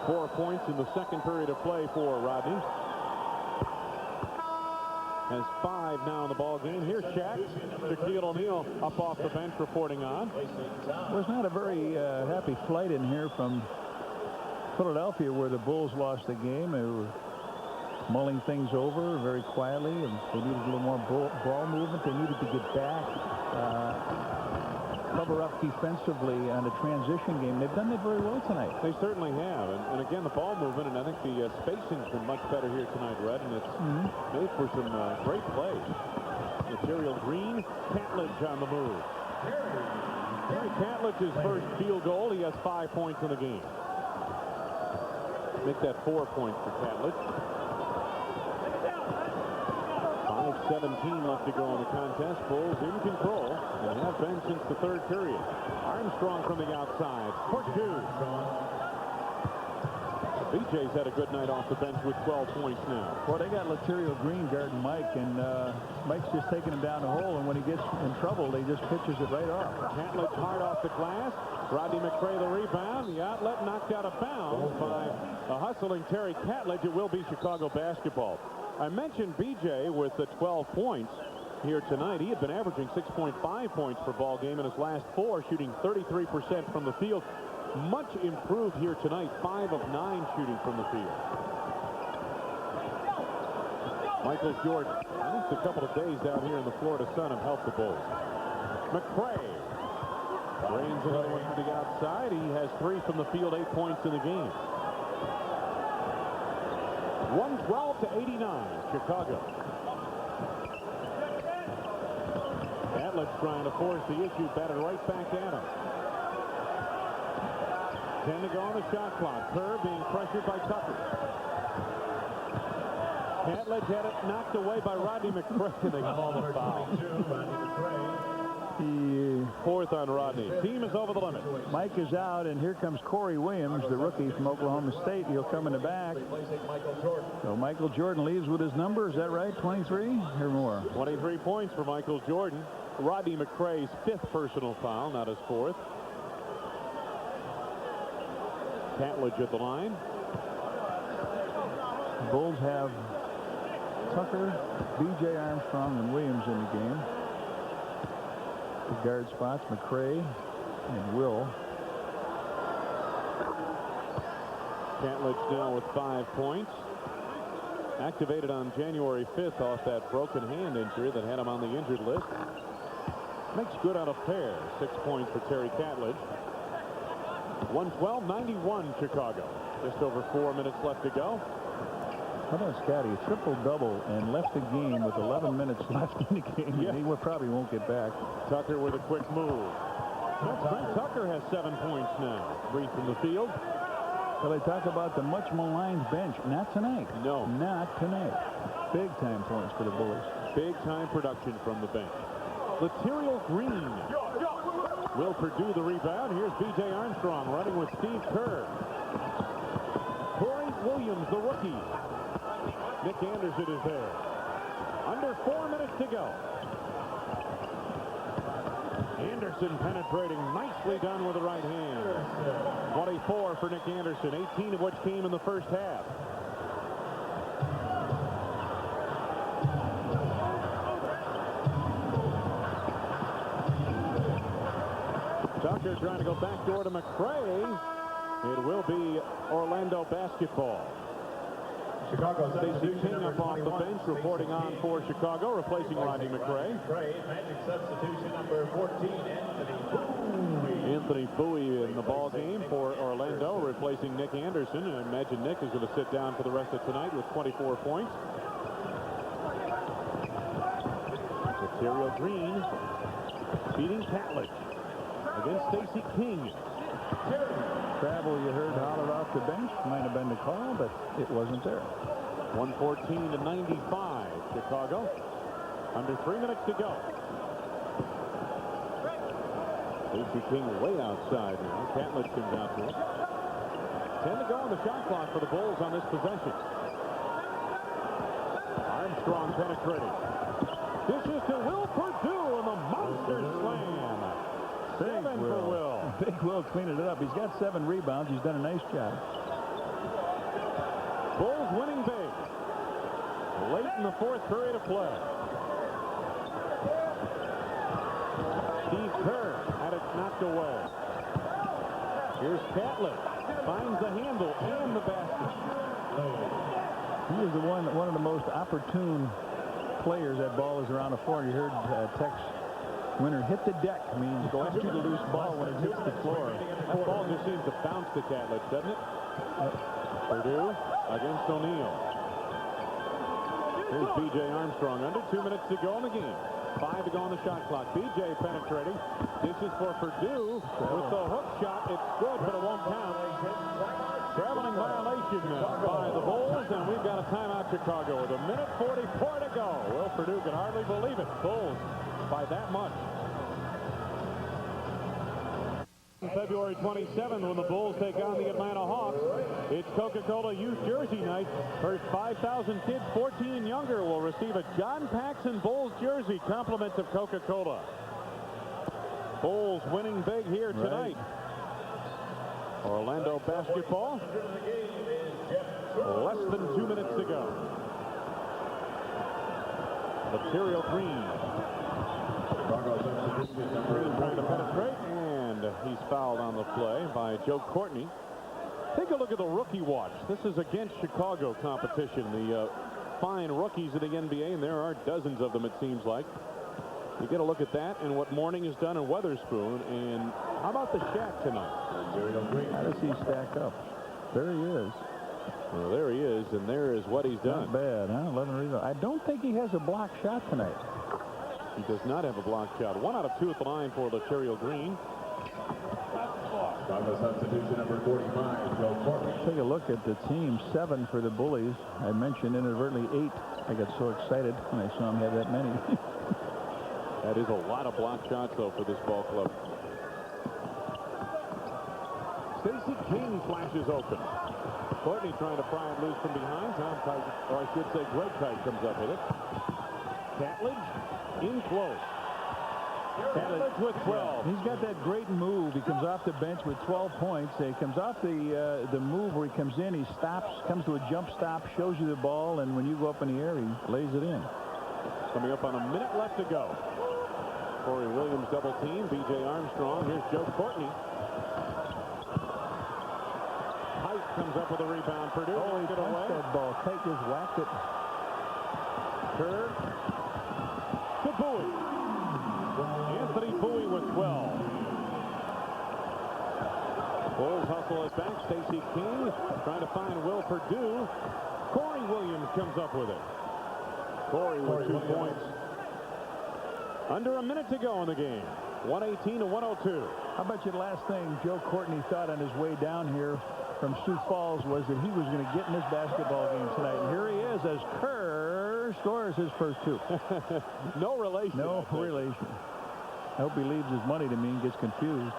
4 points in the second period of play for Rodney. Has 5 now in the ball game. Here's Shaq. Shaquille O'Neal up off the bench reporting on. Was not a very happy flight in here from Philadelphia, where the Bulls lost the game. They were mulling things over very quietly, and they needed a little more ball movement. They needed to get back, cover up defensively on the transition game. They've done that very well tonight. They certainly have. And again, the ball movement, and I think the spacing's been much better here tonight, Red, and it's made for some great plays. Laterio Green, Catledge on the move. Terry Catledge's first field goal. He has 5 points in the game. Make that 4 points for Catledge. 5:17 left to go in the contest. Bulls in control and have been since the 3rd period. Armstrong from the outside. Purdue. BJ's had a good night off the bench with 12 points now. Well, they got Laterio Green guarding Mike, and Mike's just taking him down the hole, and when he gets in trouble, they just pitches it right off. Catledge hard off the glass. Rodney McRae the rebound. The outlet knocked out of bounds by a hustling Terry Catledge. It will be Chicago basketball. I mentioned BJ with the 12 points here tonight. He had been averaging 6.5 points per ball game in his last 4, shooting 33% from the field. Much improved here tonight, 5 of 9 shooting from the field. Michael Jordan. At least a couple of days down here in the Florida sun have helped the Bulls. McRae drains another one to the outside. He has 3 from the field, 8 points in the game. 112-89, Chicago. Catledge trying to force the issue, batted right back at him. 10 to go on the shot clock. Kerr being pressured by Tucker. Catledge had it knocked away by Rodney McRae. They call the foul. 4th on Rodney. Team is over the limit. Mike is out, and here comes Corey Williams, the rookie from Oklahoma State. He'll come in the back. So Michael Jordan leaves with his number. Is that right? 23 or more? 23 points for Michael Jordan. Rodney McRae's 5th personal foul, not his 4th. Catledge at the line. The Bulls have Tucker, B.J. Armstrong, and Williams in the game. The guard spots, McRae and Will. Catledge now with 5 points. Activated on January 5th off that broken hand injury that had him on the injured list. Makes good on a pair. 6 points for Terry Catledge. 112-91 Chicago. Just over 4 minutes left to go. How about Scotty? A triple-double and left the game with 11 minutes left in the game. Yeah. He probably won't get back. Tucker with a quick move. Trent Tucker has 7 points now. 3 from the field. Well, they talk about the much maligned bench. Not tonight. No. Not tonight. Big-time points for the Bulls. Big-time production from the bench. Laterial Green will Purdue the rebound. Here's B.J. Armstrong running with Steve Kerr. Corey Williams, the rookie. Nick Anderson is there. Under 4 minutes to go. Anderson penetrating, nicely done with the right hand. 24 for Nick Anderson, 18 of which came in the first half. Tucker trying to go backdoor to McCray. It will be Orlando basketball. Chicago Stacey King up off the bench, reporting on for Chicago, replacing Rodney McCray. Magic substitution number 14, Anthony Bowie in the ball game for Orlando, replacing Nick Anderson. And I imagine Nick is going to sit down for the rest of tonight with 24 points. Laterial Green beating Catlett against Stacey King. Travel, you heard, hollered off the bench. Might have been the call, but it wasn't there. 114-95, Chicago. Under 3 minutes to go. Stacey King way outside now. Catlett comes out to it. 10 to go on the shot clock for the Bulls on this possession. Armstrong penetrating. This is to Will Purdue and the monster slam. 7 for Will. Big Will cleaning it up. He's got 7 rebounds. He's done a nice job. Bulls winning big. Late in the 4th period of play. Steve Kerr had it knocked away. Here's Catlett. Finds the handle and the basket. He is one of the most opportune players. That ball is around the floor. You heard Tex Winter hit the deck. Means go after the loose ball when it hits the floor. That ball just seems to bounce to Catlett, doesn't it? Purdue against O'Neal. Here's B.J. Armstrong. Under 2 minutes to go in the game. 5 to go on the shot clock. B.J. penetrating. This is for Purdue with the hook shot. It's good, but it won't count. Traveling violation by the Bulls, and we've got a timeout, Chicago, with 1:44 to go. Will Purdue can hardly believe it. Bulls by that much. February 27th, when the Bulls take on the Atlanta Hawks, it's Coca-Cola Youth Jersey Night. First 5,000 kids 14 and younger will receive a John Paxson Bulls jersey, compliments of Coca-Cola. Bulls winning big here tonight. Right. Orlando basketball. Less than 2 minutes to go. Laterial Green. Green trying to penetrate, and he's fouled on the play by Joe Courtney. Take a look at the rookie watch. This is against Chicago competition. The fine rookies in the NBA, and there are dozens of them, it seems like. You get a look at that and what Mourning has done in Weatherspoon. And how about the Shaq tonight? How does he stack up? There he is. Well, there he is, and there is what he's done. Not bad, huh? 11 rebounds. I don't think he has a block shot tonight. He does not have a block shot. 1 out of 2 at the line for Laterial Green. Substitution number 45, Joe Courtney. Take a look at the team. 7 for the Bullies. I mentioned inadvertently 8. I got so excited when I saw him have that many. That is a lot of block shots, though, for this ball club. Stacey King flashes open. Courtney trying to pry it loose from behind. Tom Kite, or I should say Greg Kite, comes up with it. Catlett in close. Catlett with 12. He's got that great move. He comes off the bench with 12 points. He comes off the move where he comes in. He stops, comes to a jump stop, shows you the ball, and when you go up in the air, he lays it in. Coming up on a minute left to go. Corey Williams double team. B.J. Armstrong. Here's Joe Courtney. Height comes up with a rebound. Purdue. Oh, he punched away. that ball. Kite just whacked it. Kerr to Bowie. Anthony Bowie with 12. Bulls hustle it back. Stacey King trying to find Will Perdue. Corey Williams comes up with it. Corey with 2 points. Under a minute to go in the game. 118 to 102. How about you, the last thing Joe Courtney thought on his way down here from Sioux Falls was that he was going to get in this basketball game tonight. And here he is as Kerr scores his first 2. No relation. No relation. I hope he leaves his money to me and gets confused.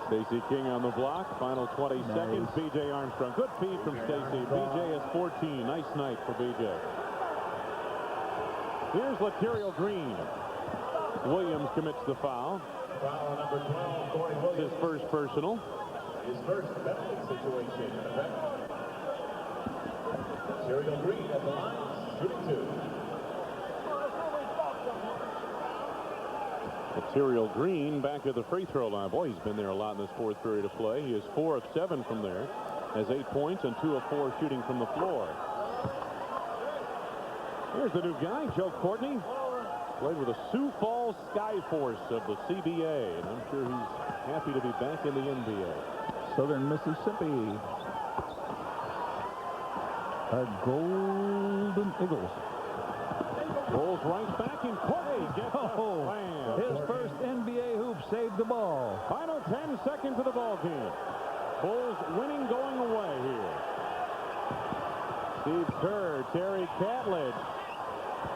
Stacey King on the block. Final 20 seconds. B.J. Armstrong. Good feed from Stacey. B.J. has 14. Nice night for B.J. Here's Laterial Green. Williams commits the foul. Foul number 12, Corey His Williams. first personal. His first penalty situation. Laterial Green at the line, shooting 2. Laterial Green back at the free throw line. Boy, he's been there a lot in this fourth period of play. He is 4 of 7 from there. Has 8 points and 2 of 4 shooting from the floor. Here's the new guy, Joe Courtney. Played with the Sioux Falls Skyforce of the CBA, and I'm sure he's happy to be back in the NBA. Southern Mississippi. Our Golden Eagles. Rolls right back, and Courtney gets a slam. His first NBA hoop saved the ball. Final 10 seconds of the ball game. Bulls winning going away here. Steve Kerr, Terry Catledge.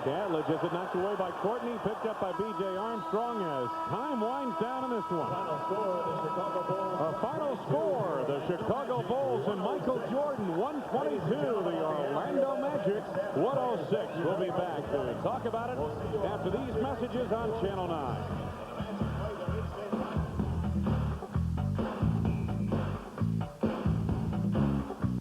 Catledge has it knocked away by Courtney, picked up by B.J. Armstrong as time winds down in this one. Final score, the Chicago Bulls. A final score, the Chicago Bulls and Michael Jordan, 122. The Orlando Magic, 106. We'll be back to talk about it after these messages on Channel 9.